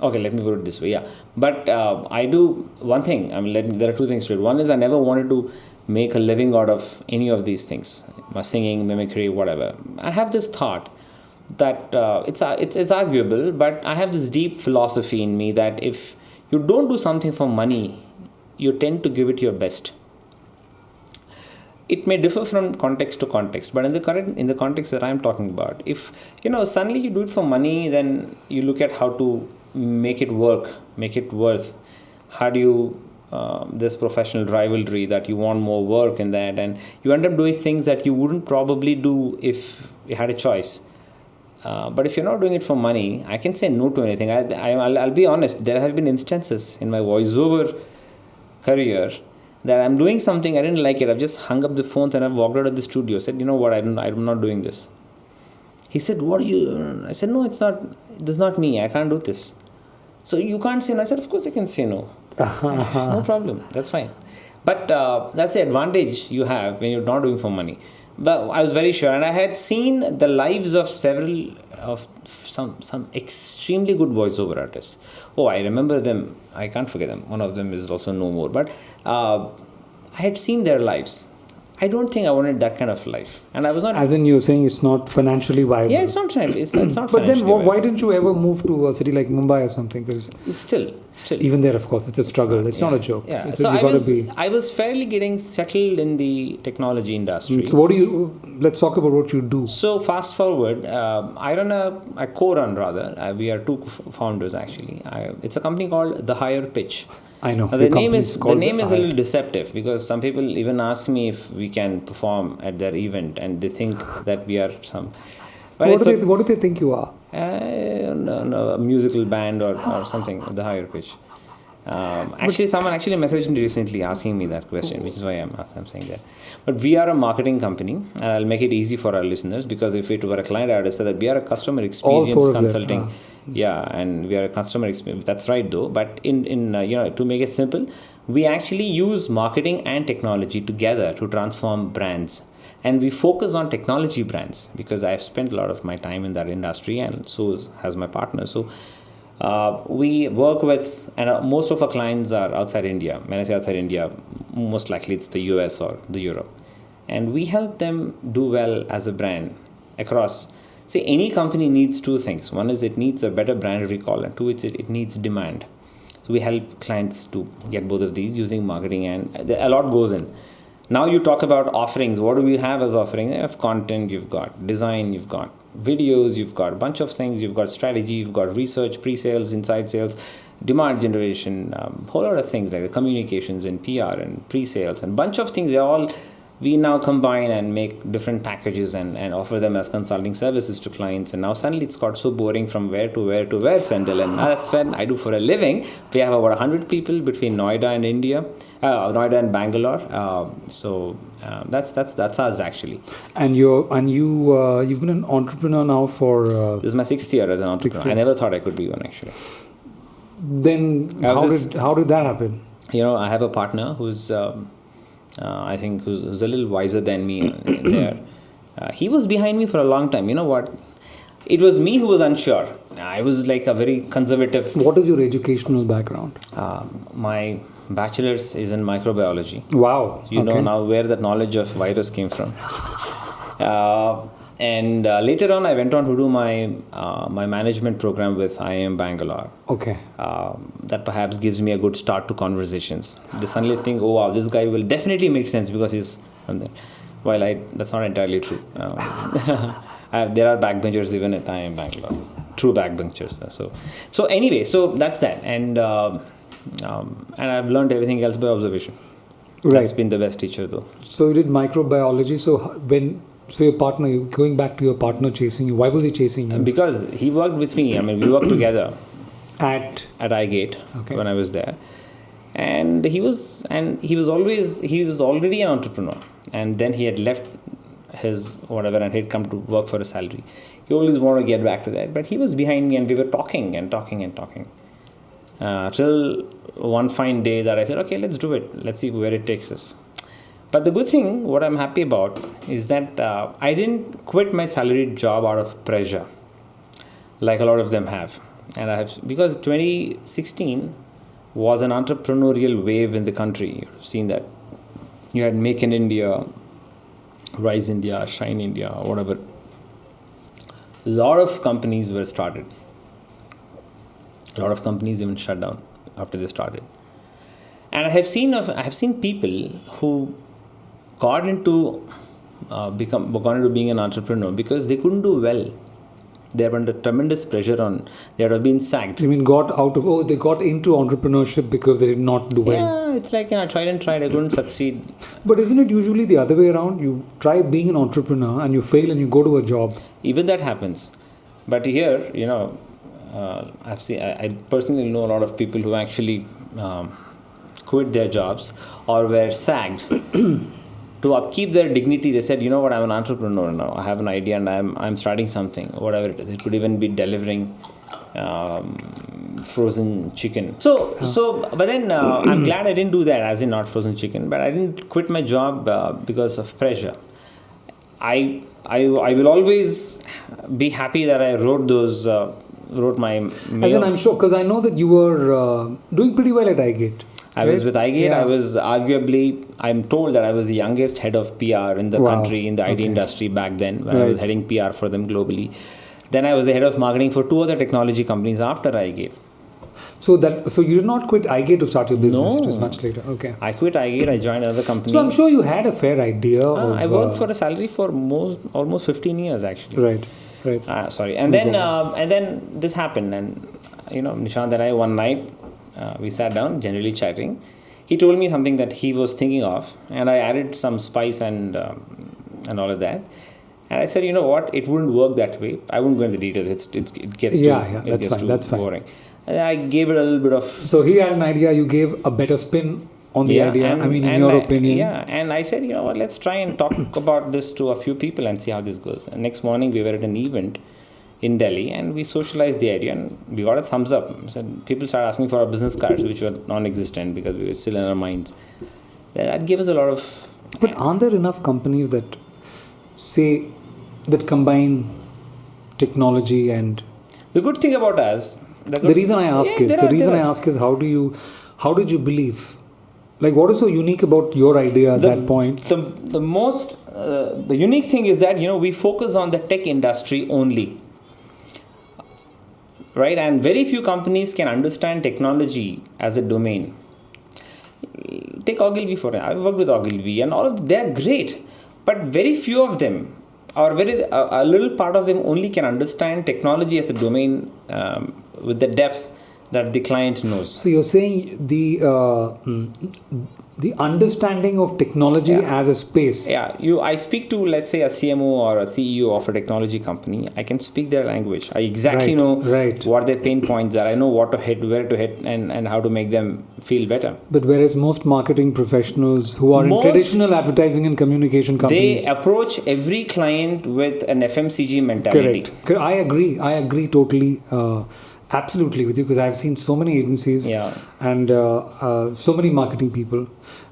Okay, let me put it this way. Yeah, but I do one thing. There are two things to it. One is I never wanted to make a living out of any of these things, singing, mimicry, whatever. I have this thought that it's arguable, but I have this deep philosophy in me that if you don't do something for money, you tend to give it your best. It may differ from context to context, but in the context that I'm talking about, if suddenly you do it for money, then you look at how to make it work, make it worth. How do you this professional rivalry that you want more work in that, and you end up doing things that you wouldn't probably do if you had a choice. But if you're not doing it for money, I can say no to anything. I'll be honest. There have been instances in my voiceover career that I'm doing something, I didn't like it. I've just hung up the phones and I've walked out of the studio. Said, you know what? I'm not doing this. He said, what are you? I said, no, it's not. This is not me. I can't do this. So you can't say no. I said, of course I can say no. No problem. That's fine. But that's the advantage you have when you're not doing for money. But I was very sure, and I had seen the lives of some extremely good voiceover artists. Oh, I remember them. I can't forget them. One of them is also no more. But I had seen their lives. I don't think I wanted that kind of life, and I was not. As in, you're saying it's not financially viable. Yeah, it's not. It's not. But then, why didn't you ever move to a city like Mumbai or something? Because it's still. Even there, of course, it's a struggle. It's not a joke. Yeah. So I was fairly getting settled in the technology industry. So let's talk about what you do. So fast forward, I co-run rather. We are two founders actually. It's a company called The Higher Pitch. I know. The name is a little deceptive because some people even ask me if we can perform at their event and they think that we are some. What do they think you are? No, a musical band or something. The Higher Pitch. Someone actually messaged me recently asking me that question, which is why I'm saying that. But we are a marketing company, and I'll make it easy for our listeners because if it were a client, I would say that we are a customer experience consulting. Yeah, and we are a customer experience. That's right, though. But in to make it simple, we actually use marketing and technology together to transform brands. And we focus on technology brands because I've spent a lot of my time in that industry, and so has my partner. So we work with, and most of our clients are outside India. When I say outside India, most likely it's the US or the Europe. And we help them do well as a brand across. See, any company needs two things. One is it needs a better brand recall, and two, it needs demand. So we help clients to get both of these using marketing, and a lot goes in. Now you talk about offerings. What do we have as offering? You have content, you've got design, you've got videos, you've got a bunch of things, you've got strategy, you've got research, pre-sales, inside sales, demand generation, whole lot of things like the communications and PR and pre-sales and bunch of things. We now combine and make different packages and offer them as consulting services to clients. And now suddenly it's got so boring from where to where, Sendil. And that's what I do for a living. We have about 100 people between Noida and Noida and Bangalore. That's us actually. And you've been an entrepreneur now for... This is my 6th year as an entrepreneur. I never thought I could be one actually. Then how did that happen? I have a partner who's... I think who's a little wiser than me there. He was behind me for a long time. You know what? It was me who was unsure. I was like a very conservative. What is your educational background? My bachelor's is in microbiology. Wow. You know now where that knowledge of virus came from. And later on, I went on to do my management program with IIM Bangalore. Okay. That perhaps gives me a good start to conversations. They suddenly think, oh wow, this guy will definitely make sense because he's from there. While that's not entirely true. There are backbenchers even at IIM Bangalore. True backbenchers. So anyway, so that's that. And I've learned everything else by observation. Right. That's been the best teacher though. So you did microbiology. So your partner, going back to your partner chasing you, why was he chasing you? Because he worked with me. I mean, we worked together at iGate when I was there, and he was already an entrepreneur, and then he had left his whatever and he'd come to work for a salary. He always wanted to get back to that, but he was behind me, and we were talking till one fine day that I said, okay, let's do it. Let's see where it takes us. But the good thing, what I'm happy about, is that I didn't quit my salaried job out of pressure, like a lot of them have. And because 2016 was an entrepreneurial wave in the country. You've seen that. You had Make in India, Rise India, Shine India, whatever. A lot of companies were started. A lot of companies even shut down after they started. And I have seen people who got into being an entrepreneur because they couldn't do well. They were under tremendous pressure they had been sacked. You mean they got into entrepreneurship because they did not do well? Yeah, it's like, tried and tried, I couldn't succeed. But isn't it usually the other way around? You try being an entrepreneur and you fail and you go to a job. Even that happens. But here, I personally know a lot of people who actually quit their jobs or were sacked. To upkeep their dignity, they said, you know what, I'm an entrepreneur now. I have an idea and I'm starting something, whatever it is. It could even be delivering frozen chicken. But then I'm glad I didn't do that, as in not frozen chicken, but I didn't quit my job because of pressure. I will always be happy that I wrote my mail. As in, I'm sure, because I know that you were doing pretty well at iGate. I was with iGate. I was arguably, I'm told that I was the youngest head of PR in the country, in the IT industry back then, when I was heading PR for them globally. Then I was the head of marketing for 2 other technology companies after iGate. So you did not quit iGate to start your business? No. It was much later. Okay. I quit iGate. I joined another company. So I'm sure you had a fair idea of... I worked for a salary for almost 15 years actually. Right. Sorry. And then this happened, and Nishant and I one night we sat down, generally chatting. He told me something that he was thinking of, and I added some spice and all of that. And I said, you know what? It wouldn't work that way. I won't go into the details. It gets too boring. And I gave it a little bit of... So he had an idea. You gave a better spin on the idea. In your opinion. Yeah. And I said, you know what? Let's try and talk about this to a few people and see how this goes. And next morning we were at an event in Delhi, and we socialized the idea, and we got a thumbs up. So people started asking for our business cards, which were non-existent because we were still in our minds. That gave us a lot of... But aren't there enough companies that combine technology and... The good thing about us... The reason I ask is how did you believe? Like, what is so unique about your idea at that point? The unique thing is that, we focus on the tech industry only. Right? And very few companies can understand technology as a domain. Take Ogilvy for it. I've worked with Ogilvy, and all of they're great. But very few of them, or a little part of them only can understand technology as a domain with the depth that the client knows. So you're saying the understanding of technology as a space. Yeah, I speak to, let's say, a CMO or a CEO of a technology company. I can speak their language. I exactly know what their pain points are. I know what to hit, where to hit, and how to make them feel better. But whereas most marketing professionals who are in traditional advertising and communication companies, they approach every client with an FMCG mentality. Correct. I agree totally. Absolutely with you, because I've seen so many agencies and so many marketing people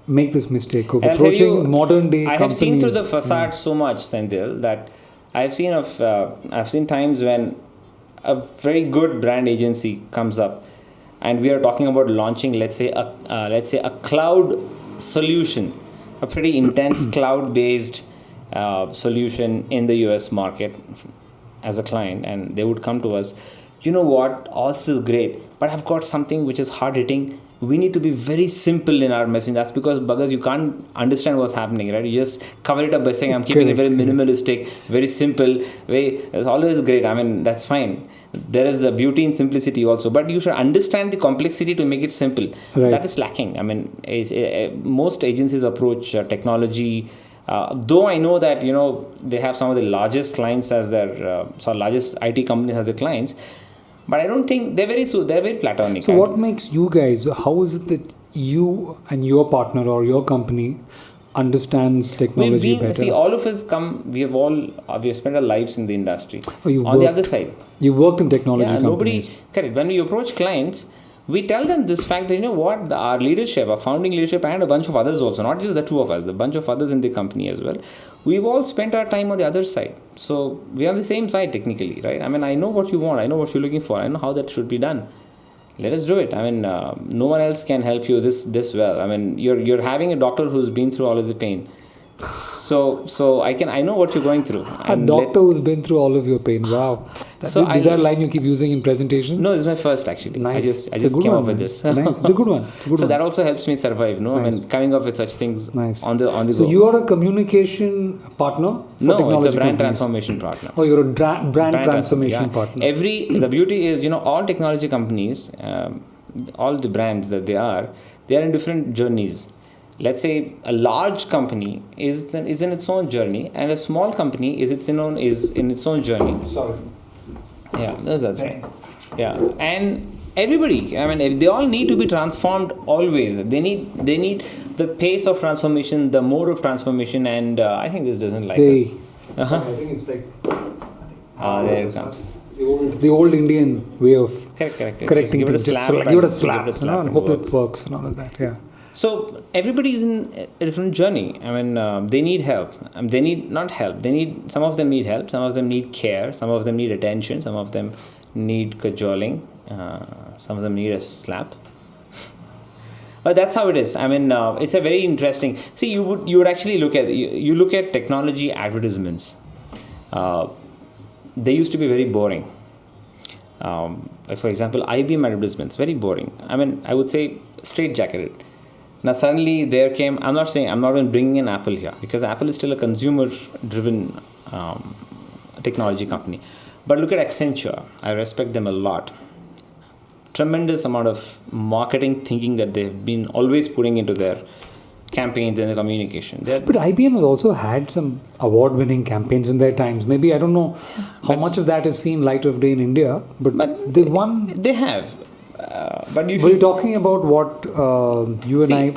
make this mistake of approaching modern day companies. I have seen through the facade so much, Senthil, that I've seen times when a very good brand agency comes up and we are talking about launching, let's say a cloud solution, a pretty intense cloud-based solution in the US market as a client, and they would come to us. You know what, all this is great, but I've got something which is hard hitting. We need to be very simple in our messaging. That's because buggers, you can't understand what's happening, right? You just cover it up by saying, I'm keeping it very minimalistic, very simple. It's always great. I mean, that's fine. There is a beauty in simplicity also, but you should understand the complexity to make it simple. Right. That is lacking. I mean, most agencies approach technology. Though I know that, they have some of the largest clients as their, largest IT companies as their clients, but I don't think they're very platonic. So what makes you guys, how is it that you and your partner or your company understands technology better? See, all of us we have spent our lives in the industry. The other side. You worked in technology companies. Correct. When we approach clients, we tell them this fact that, our leadership, our founding leadership, and a bunch of others also, not just the two of us, the bunch of others in the company as well, we've all spent our time on the other side. So we are on the same side technically, right? I mean, I know what you want, I know what you're looking for, I know how that should be done. Let us do it. I mean, no one else can help you this well. I mean, you're having a doctor who's been through all of the pain. So I know what you're going through. A doctor who's been through all of your pain. Wow. Is that line you keep using in presentations? No, this is my first actually. Nice. I just came up with this. Nice. It's a good one. That also helps me survive. No, nice. I mean, coming up with such things on the go. So you are a communication partner? No, it's a brand transformation partner. Oh, you're a brand transformation partner. The beauty is, all technology companies, all the brands that they are in different journeys. Let's say a large company is in its own journey, and a small company is in its own journey. Sorry. Yeah, that's right. Yeah, and everybody, I mean, they all need to be transformed always. They need the pace of transformation, the mode of transformation, and I think this doesn't like us. I think it's like. There it comes. The old Indian way of correcting things. Give it a slap. And hope it works and all of that. Yeah. So everybody is in a different journey. I mean, they need help. They need not help. Some of them need help. Some of them need care. Some of them need attention. Some of them need cajoling. Some of them need a slap. But that's how it is. I mean, it's a very interesting. See, you would actually look at you look at technology advertisements. They used to be very boring. Like for example, IBM advertisements, very boring. I mean, I would say straight-jacketed. Now suddenly there came. I'm not even bringing in Apple here, because Apple is still a consumer-driven technology company. But look at Accenture. I respect them a lot. Tremendous amount of marketing thinking that they've been always putting into their campaigns and the communication. But IBM has also had some award-winning campaigns in their times. Maybe I don't know how much of that is seen light of day in India, but they've won. They have. But you're talking about what you and I.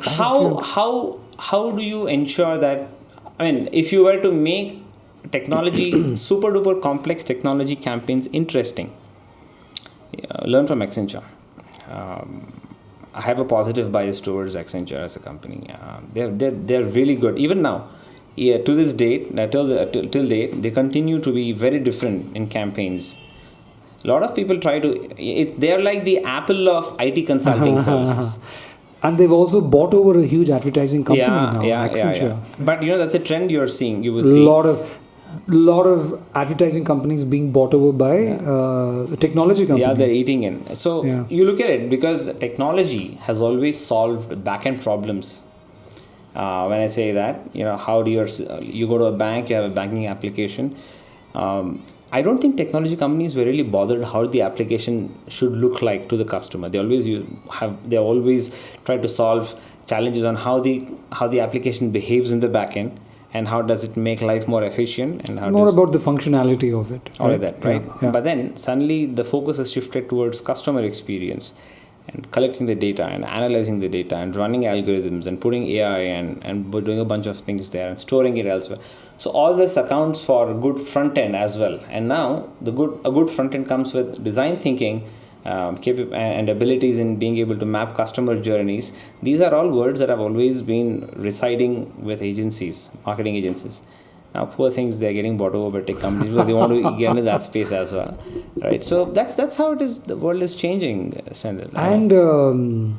How do you ensure that? I mean, if you were to make technology super duper complex technology campaigns interesting, learn from Accenture. I have a positive bias towards Accenture as a company. They're really good. Even now, to this date, till date, they continue to be very different in campaigns. A lot of people they're like the Apple of IT consulting services. And they've also bought over a huge advertising company now, Accenture. Yeah. But that's a trend you're seeing. You will see lot of advertising companies being bought over by technology companies. Yeah, they're eating in. So you look at it, because technology has always solved back-end problems. When I say that, how do you go to a bank, you have a banking application. I don't think technology companies were really bothered how the application should look like to the customer. They always try to solve challenges on how the application behaves in the back end, and how does it make life more efficient, and how more about the functionality of it. All of that, right? Yeah. But then suddenly the focus has shifted towards customer experience, and collecting the data and analyzing the data and running algorithms and putting AI and doing a bunch of things there and storing it elsewhere. So all this accounts for good front end as well. And now a good front end comes with design thinking, and abilities in being able to map customer journeys. These are all words that have always been residing with marketing agencies. Now, poor things, they're getting bought over by tech companies because they want to get into that space as well, right? So that's how it is. The world is changing, Sendil. And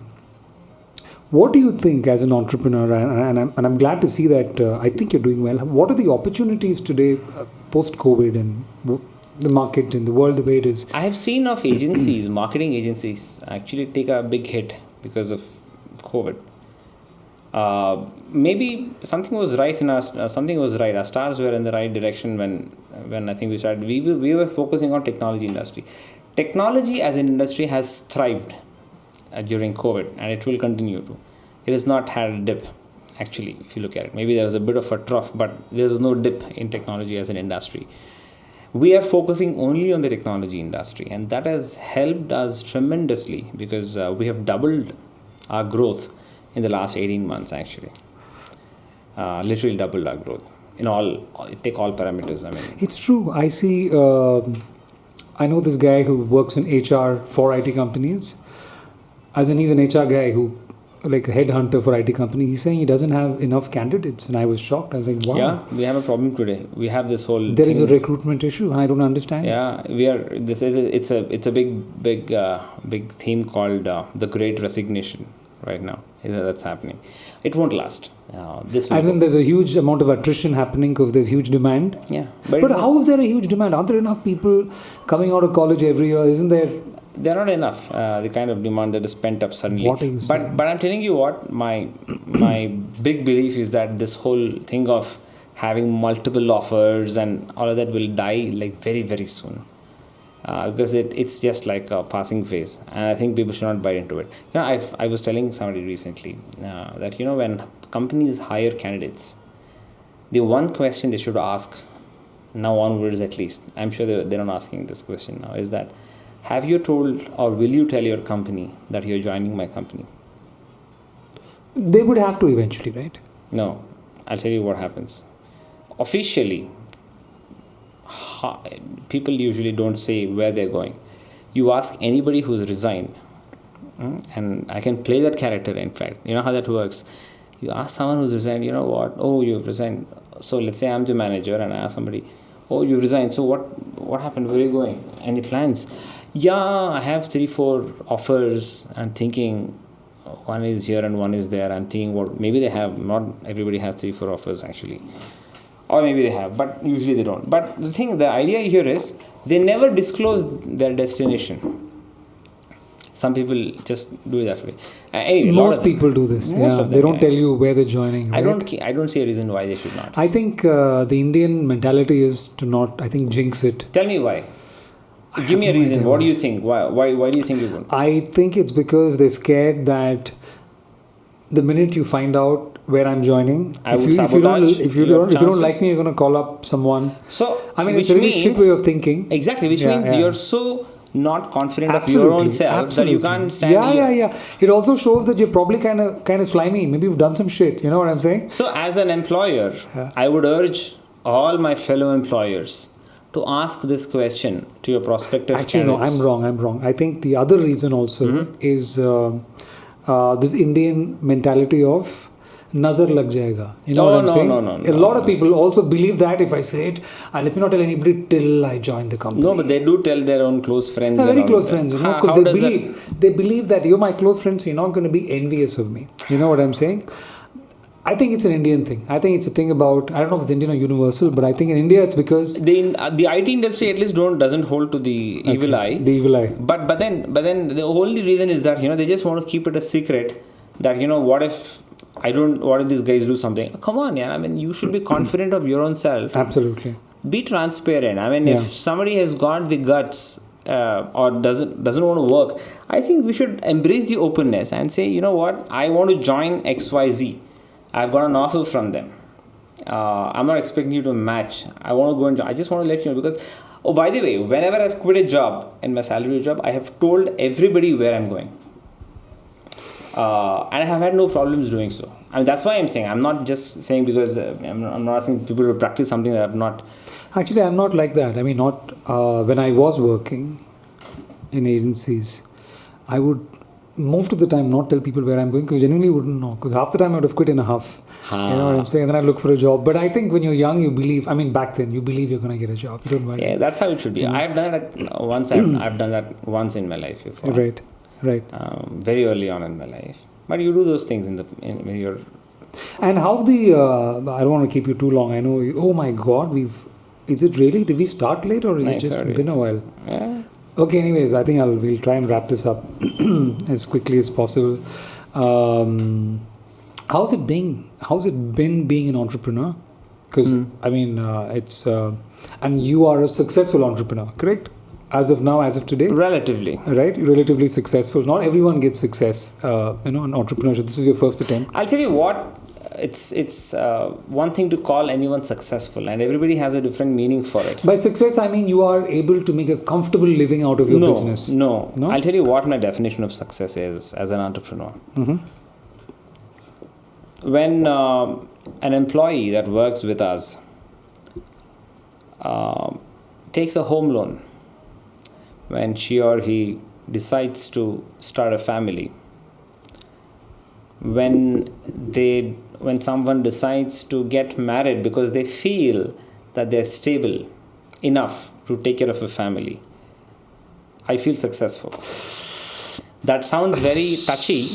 what do you think as an entrepreneur? And I'm glad to see that. I think you're doing well. What are the opportunities today, post-COVID, and the market in the world the way it is? I have seen marketing agencies actually take a big hit because of COVID. Maybe something was right in us. Our stars were in the right direction when I think we started. We were focusing on technology industry. Technology as an industry has thrived during COVID, and it will continue to. It has not had a dip, actually, if you look at it. Maybe there was a bit of a trough, but there was no dip in technology as an industry. We are focusing only on the technology industry, and that has helped us tremendously, because we have doubled our growth in the last 18 months, actually. Literally doubled our growth in take all parameters. I mean, it's true. I see. I know this guy who works in HR for IT companies. As he's an HR guy who, like a headhunter for IT company, he's saying he doesn't have enough candidates, and I was shocked. I was like, wow. Yeah, we have a problem today. We have this whole. There is a recruitment issue, and I don't understand. Yeah, it's a big theme called the Great Resignation right now. That's happening. It won't last. I think there's a huge amount of attrition happening because there's huge demand. Yeah, but how is there a huge demand? Aren't there enough people coming out of college every year? Isn't there? They're not enough. The kind of demand that is pent up suddenly. What are you saying? But I'm telling you what, my big belief is that this whole thing of having multiple offers and all of that will die like very, very soon. Because it's just like a passing phase, and I think people should not buy into it. I was telling somebody recently that when companies hire candidates, the one question they should ask now onwards, at least, I'm sure they're not asking this question now, is that, have you told or will you tell your company that you're joining my company? They would have to eventually, right? No, I'll tell you what happens. Officially, people usually don't say where they're going. You ask anybody who's resigned, and I can play that character, in fact. You know how that works. You ask someone who's resigned, you know what? Oh, you've resigned. So let's say I'm the manager, and I ask somebody, oh, you've resigned. So what happened? Where are you going? Any plans? Yeah, I have 3-4 offers. I'm thinking, one is here and one is there. I'm thinking what maybe they have. Not everybody has 3-4 offers actually, or maybe they have, but usually they don't. But the idea here is they never disclose their destination. Some people just do it that way. Anyway, most people do this. They don't tell you where they're joining. Right? I don't see a reason why they should not. I think the Indian mentality is to not, jinx it. Tell me why. Give me a reason. What do you think? Why do you think you won't? I think it's because they're scared that the minute you find out where I'm joining, if you don't like me, you're going to call up someone. So it's a really shit way of thinking. Exactly, which means you're so not confident of your own self that you can't stand. Yeah. It also shows that you're probably kind of slimy. Maybe you've done some shit. You know what I'm saying? So as an employer, I would urge all my fellow employers to ask this question to your prospective candidates. No, I'm wrong. I think the other reason also is this Indian mentality of nazar lag jayega. You know what I'm saying? No. A lot of people also believe that if I say it, let me not tell anybody till I join the company. No, but they do tell their own close friends. Very close friends, because they believe that you're my close friend, so you're not going to be envious of me. You know what I'm saying? I think it's an Indian thing. I think it's a thing about, I don't know if it's Indian or universal, but I think in India it's because the IT industry at least doesn't hold to the evil eye. The evil eye. But then the only reason is that they just want to keep it a secret. That what if these guys do something? Come on, you should be confident of your own self. Absolutely. Be transparent. If somebody has got the guts or doesn't want to work, I think we should embrace the openness and say, I want to join XYZ. I've got an offer from them. I'm not expecting you to match. I want to go and join. I just want to let you know because, by the way, whenever I've quit a job, in my salary job, I have told everybody where I'm going. And I have had no problems doing so. That's why I'm saying. I'm not just saying because I'm not asking people to practice something that I've not. Actually, I'm not like that. Not when I was working in agencies, I would most of the time not tell people where I'm going because genuinely wouldn't know. Because half the time I would have quit in a huff. You know what I'm saying? And then I look for a job. But I think when you're young, you believe. Back then you believe you're going to get a job. You don't mind. Yeah, that's how it should be. I've done that once. I've done that once in my life before. Right. Very early on in my life. But you do those things when you're. And how's the? I don't want to keep you too long. I know. Oh my God, Is it really? Did we start late or is it just been a while? Yeah. Okay, anyways, I think we'll try and wrap this up as quickly as possible. How's it been being an entrepreneur? Because it's and you are a successful entrepreneur, correct? As of now, as of today, relatively, right? You're relatively successful. Not everyone gets success. In entrepreneurship. This is your first attempt. I'll tell you what. It's one thing to call anyone successful, and everybody has a different meaning for it. By success, I mean you are able to make a comfortable living out of your business. No. I'll tell you what my definition of success is as an entrepreneur. Mm-hmm. When an employee that works with us takes a home loan, when she or he decides to start a family, when someone decides to get married because they feel that they're stable enough to take care of a family, I feel successful. That sounds very touchy.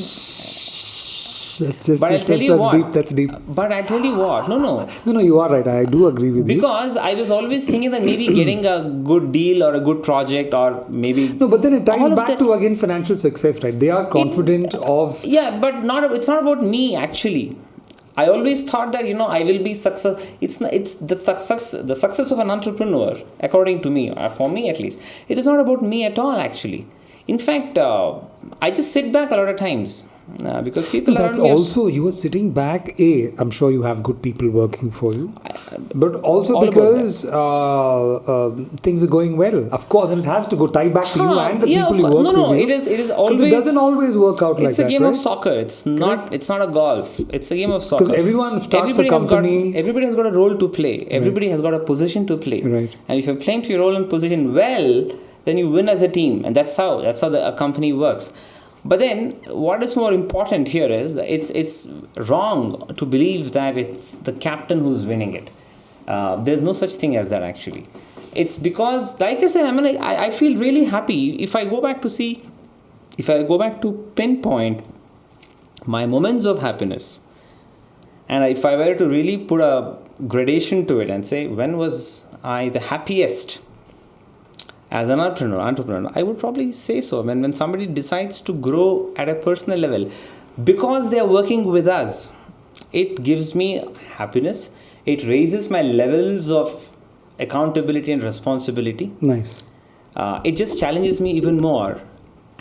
That's deep. But I tell you what, no, you are right. I do agree with you. Because I was always thinking that maybe getting a good deal or a good project or maybe... No, but then it ties back to, again, financial success, right? They are confident of... Yeah, but it's not about me, actually. I always thought that, I will be success. It's the success of an entrepreneur, according to me, or for me at least. It is not about me at all, actually. In fact, I just sit back a lot of times. Because people that's also you are sitting back. I'm sure you have good people working for you, but also because things are going well, of course, and it has to go tie back to you and the people you work with. No, it is always. It doesn't always work out like that. It's a game of soccer. It's not a golf. It's a game of soccer. Because everyone starts a company. Everybody has got a role to play. Everybody has got a position to play. Right. And if you're playing to your role and position well, then you win as a team, and that's how a company works. But then, what is more important here is that it's wrong to believe that it's the captain who's winning it. There's no such thing as that, actually. It's because, like I said, I feel really happy if I go back to pinpoint my moments of happiness, and if I were to really put a gradation to it and say, when was I the happiest as an entrepreneur, I would probably say so. When somebody decides to grow at a personal level, because they are working with us, it gives me happiness. It raises my levels of accountability and responsibility. Nice. It just challenges me even more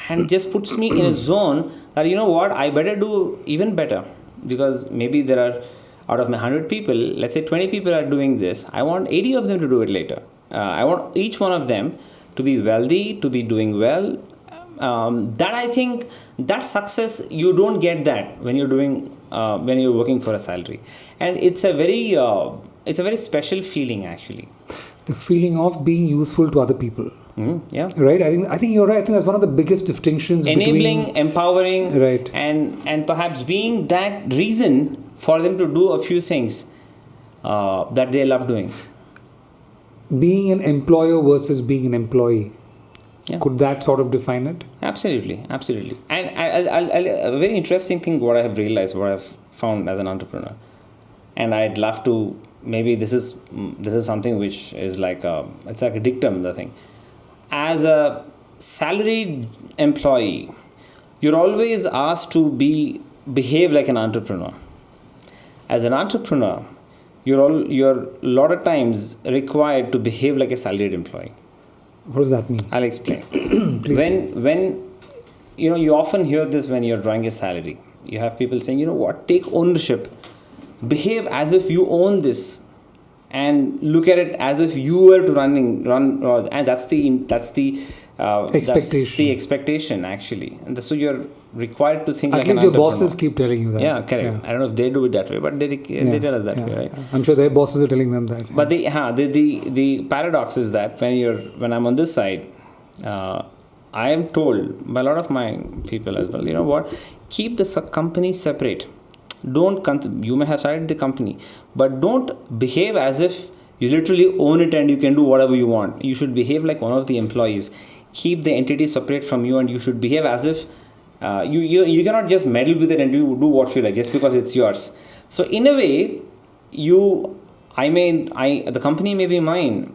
and just puts me in a zone that, you know what, I better do even better, because maybe there are, out of my 100 people, let's say 20 people are doing this. I want 80 of them to do it later. I want each one of them to be wealthy, to be doing well. That I think, that success, you don't get that when you're doing, when you're working for a salary. And it's a very special feeling, actually. The feeling of being useful to other people. Yeah. Right. I think you're right. I think that's one of the biggest distinctions. Enabling, empowering, right, and perhaps being that reason for them to do a few things that they love doing. Being an employer versus being an employee. Yeah. Could that sort of define it? Absolutely. And a very interesting thing, what I have realized, what I've found as an entrepreneur, and I'd love to, maybe this is something which is like it's like a dictum, the thing. As a salaried employee, you're always asked to behave like an entrepreneur. As an entrepreneur, you're a lot of times required to behave like a salaried employee. What does that mean? I'll explain. When you often hear this when you're drawing a salary. You have people saying, you know what, take ownership. Behave as if you own this, and look at it as if you were to run, and that's the expectation. That's the expectation, actually. And so you're required to think at like an entrepreneur. At entrepreneur. least your bosses keep telling you that. Yeah, correct. Yeah. I don't know if they do it that way, but they tell us that way, right? Yeah. I'm sure their bosses are telling them that. But the paradox is that when I'm on this side, I am told by a lot of my people as well, you know what, keep the company separate. You may have started the company, but don't behave as if you literally own it and you can do whatever you want. You should behave like one of the employees. Keep the entity separate from you, and you should behave as if you cannot just meddle with it and do what you like just because it's yours. So in a way, the company may be mine,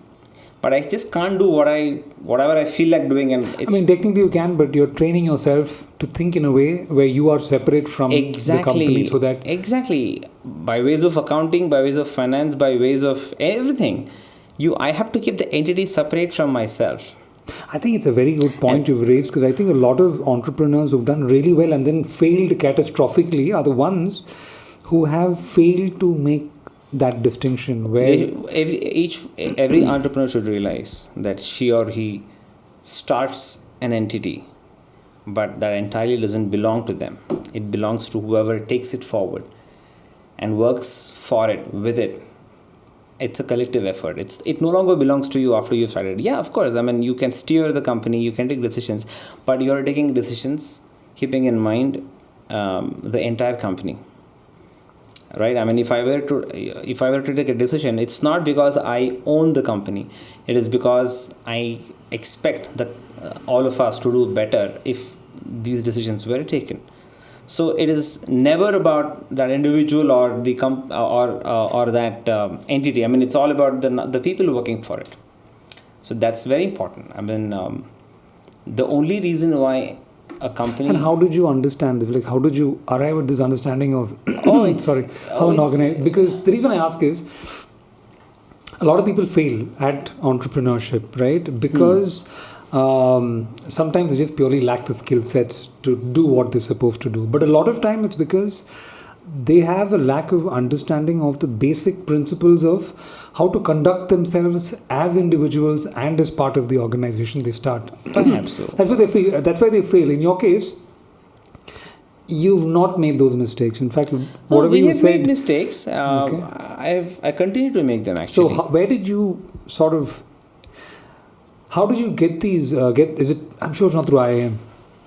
but I just can't do whatever I feel like doing. And technically you can, but you're training yourself to think in a way where you are separate from the company, so that by ways of accounting, by ways of finance, by ways of everything, I have to keep the entity separate from myself. I think it's a very good point you've raised, because I think a lot of entrepreneurs who've done really well and then failed catastrophically are the ones who have failed to make that distinction. Where every entrepreneur should realize that she or he starts an entity, but that entirely doesn't belong to them. It belongs to whoever takes it forward and works for it, with it. It's a collective effort. It no longer belongs to you after you've started. Yeah, of course. You can steer the company, you can take decisions, but you're taking decisions keeping in mind the entire company. Right? If I were to take a decision, it's not because I own the company. It is because I expect that all of us to do better if these decisions were taken. So it is never about that individual or the or that entity. It's all about the people working for it. So that's very important. The only reason why a company. And how did you understand this? Like, how did you arrive at this understanding of? Because the reason I ask is, a lot of people fail at entrepreneurship, right? Because sometimes they just purely lack the skill sets to do what they're supposed to do. But a lot of time it's because they have a lack of understanding of the basic principles of how to conduct themselves as individuals and as part of the organization they start. Perhaps so. That's why they fail. In your case, you've not made those mistakes. In fact, whatever you said, we have made mistakes. I continue to make them, actually. So where did you how did you get these? Is it? I'm sure it's not through IIM.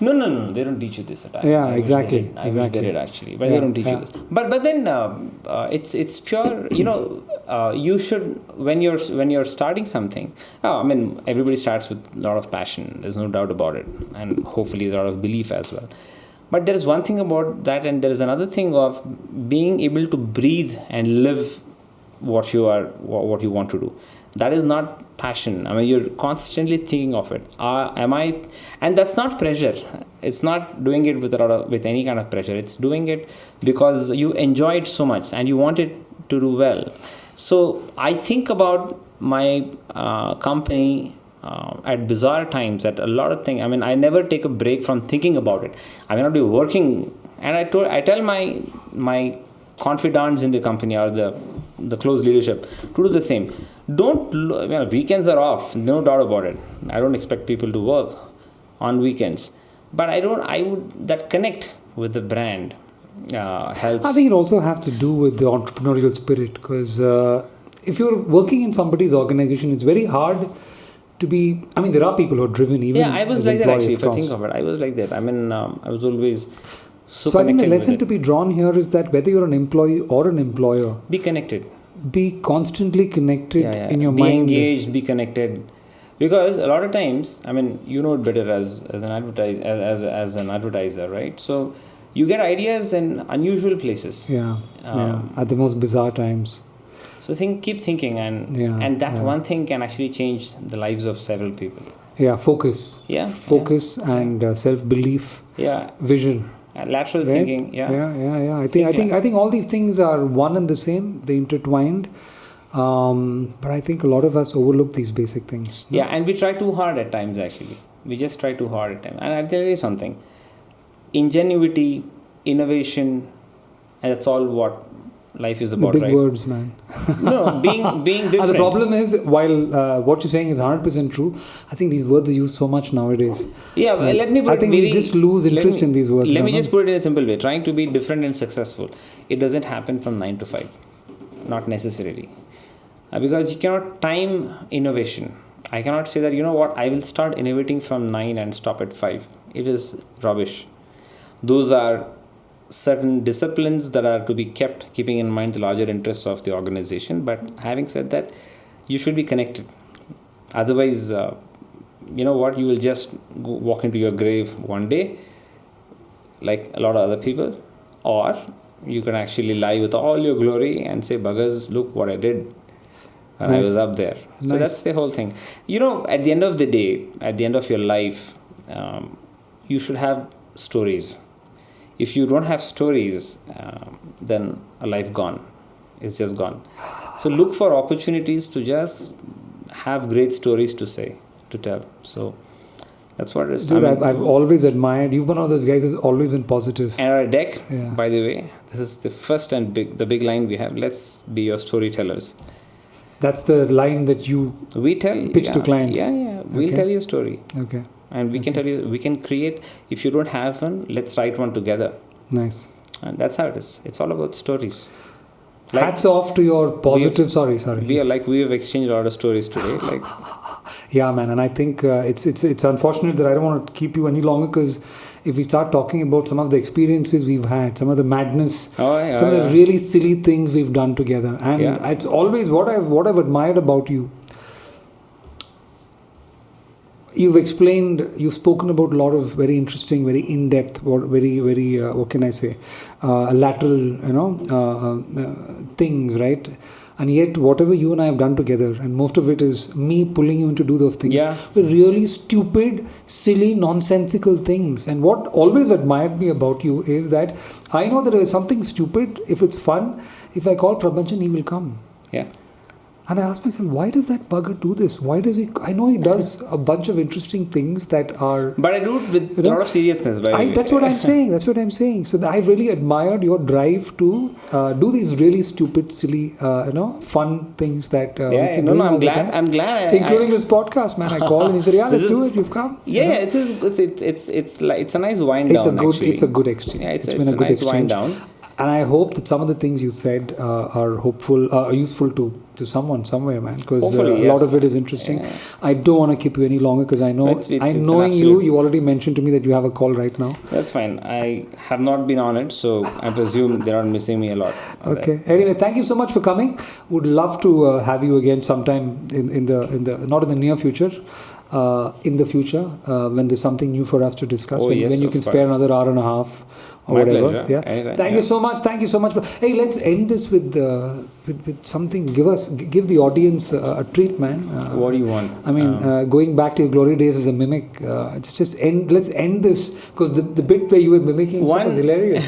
No. They don't teach you this at IIM. Yeah, exactly. I wish they did, actually, but they don't teach you this. But then it's pure. You should, when you're starting something. Everybody starts with a lot of passion. There's no doubt about it, and hopefully a lot of belief as well. But there is one thing about that, and there is another thing of being able to breathe and live what you want to do. That is not passion. I mean, you're constantly thinking of it. And that's not pressure. It's not doing it with any kind of pressure. It's doing it because you enjoy it so much and you want it to do well. So I think about my company at bizarre times, at a lot of things. I mean, I never take a break from thinking about it. I may not be working, and I tell my confidants in the company or the close leadership to do the same. Weekends are off, no doubt about it. I don't expect people to work on weekends, but that connect with the brand helps. I think it also has to do with the entrepreneurial spirit, because if you're working in somebody's organization, it's very hard to be. I mean, there are people who are driven. Even I was like that actually. If I think of it, I was like that. I mean, I was always. So I think the lesson to be drawn here is that whether you're an employee or an employer, be connected. Be constantly connected in your mind. Be engaged, be connected. Because a lot of times, I mean, you know it better as an advertiser, right? So you get ideas in unusual places. At the most bizarre times. So keep thinking, and that one thing can actually change the lives of several people. Focus. Focus and self-belief. Vision. Lateral thinking. I think all these things are one and the same. They intertwined. But I think a lot of us overlook these basic things. No? And we try too hard at times. Actually, we just try too hard at times. And I'll tell you something: ingenuity, innovation, and that's all what life is about. The big words, man. No, being different. The problem is, while what you're saying is 100% true, I think these words are used so much nowadays. Let me put I think we just lose interest in these words. Let me just put it in a simple way. Trying to be different and successful, it doesn't happen from 9 to 5. Not necessarily. Because you cannot time innovation. I cannot say that, you know what, I will start innovating from 9 and stop at 5. It is rubbish. Those are certain disciplines that are to be kept, keeping in mind the larger interests of the organization. But having said that, you should be connected. Otherwise, you know what, you will just walk into your grave one day like a lot of other people, or you can actually lie with all your glory and say, buggers, look what I did. And I was up there. So that's the whole thing. You know, at the end of the day, at the end of your life, you should have stories. If you don't have stories, then a life gone. It's just gone. So look for opportunities to just have great stories to tell. So that's what it is. Dude, I've always admired you. One of those guys who's always been positive. And our deck, by the way, this is the first and the big line we have. Let's be your storytellers. That's the line that pitch to clients. We'll tell you a story. Okay. And we can tell you, we can create. If you don't have one, let's write one together. Nice. And that's how it is. It's all about stories. Hats off to your positive. Sorry. We have exchanged a lot of stories today. Yeah, man. And I think it's unfortunate that I don't want to keep you any longer, because if we start talking about some of the experiences we've had, some of the madness, some of the really silly things we've done together, and it's always what I've admired about you. You've spoken about a lot of very interesting, very in-depth, very what can I say, lateral, things, right? And yet, whatever you and I have done together, and most of it is me pulling you in to do those things, were really stupid, silly, nonsensical things. And what always admired me about you is that I know that if it's something stupid, if it's fun, if I call Prabhanchan, he will come. Yeah. And I asked myself, why does that bugger do this? Why does he? I know he does a bunch of interesting things that are. But I do it with a lot of seriousness. That's what I'm saying. That's what I'm saying. So I really admired your drive to do these really stupid, silly, fun things that. I'm glad. Including this podcast, man. I called and he said, "Yeah, let's do it. You've come." It's a nice wind down. It's a good exchange. Yeah, it's been a good nice wind down. And I hope that some of the things you said are useful to someone somewhere, man. Because a lot of it is interesting. Yeah. I don't want to keep you any longer, because I know, knowing you already mentioned to me that you have a call right now. That's fine. I have not been on it, so I presume they're not missing me a lot. Okay. Anyway, thank you so much for coming. Would love to have you again sometime in the not in the near future. in the future when there's something new for us to discuss. When you can spare another hour and a half. Or my whatever. pleasure. Yeah. Thank you so much. Thank you so much. Hey, let's end this with something. Give the audience a treat, man. What do you want? I mean, going back to your glory days as a mimic. Let's end this, because the bit where you were mimicking was hilarious.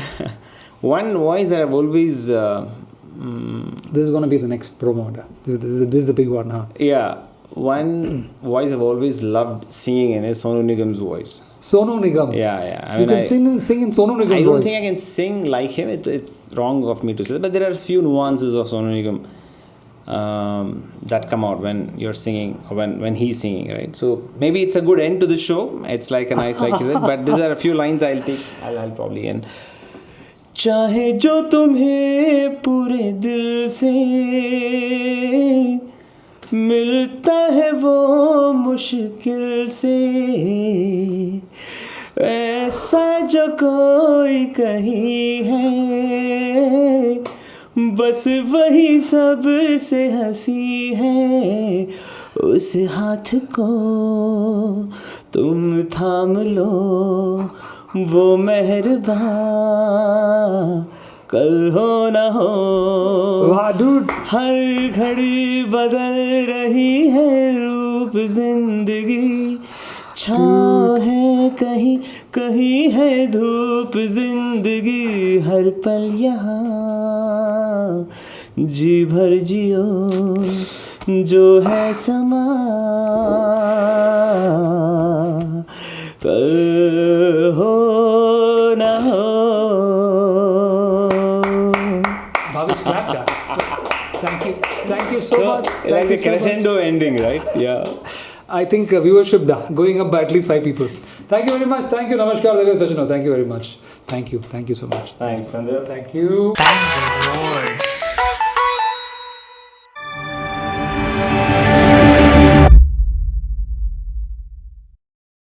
One voice that I've always. This is going to be the next promo. This is the big one, huh? Yeah. One voice I've always loved singing in is Sonu Nigam's voice. Sonu Nigam. Yeah. I mean, sing in Sonu Nigam's voice. I don't think I can sing like him. It's wrong of me to say that, but there are a few nuances of Sonu Nigam that come out when you're singing, or when he's singing, right? So maybe it's a good end to the show. It's like a nice, like you said, but these are a few lines I'll probably end. चाहे जो तुम्हें पूरे दिल से मिलता है वो मुश्किल से, ऐसा जो कोई कहीं है, बस वही सब से हंसी है, उस हाथ को तुम थाम लो, वो मेहरबान कल हो ना हो। वाह dude, हर घड़ी बदल रही है रूप जिंदगी, छाँव है कहीं कहीं है धूप जिंदगी, हर पल यहाँ जी भर जियो, जो है समा कल हो ना हो। Bhavish, clap that. Thank you so much. Like a crescendo ending, right? Yeah. I think viewership going up by at least 5 people. Thank you very much. Thank you. Namaskar. Thank you very much. Thank you so much. Thanks, Sandhya. Thank you.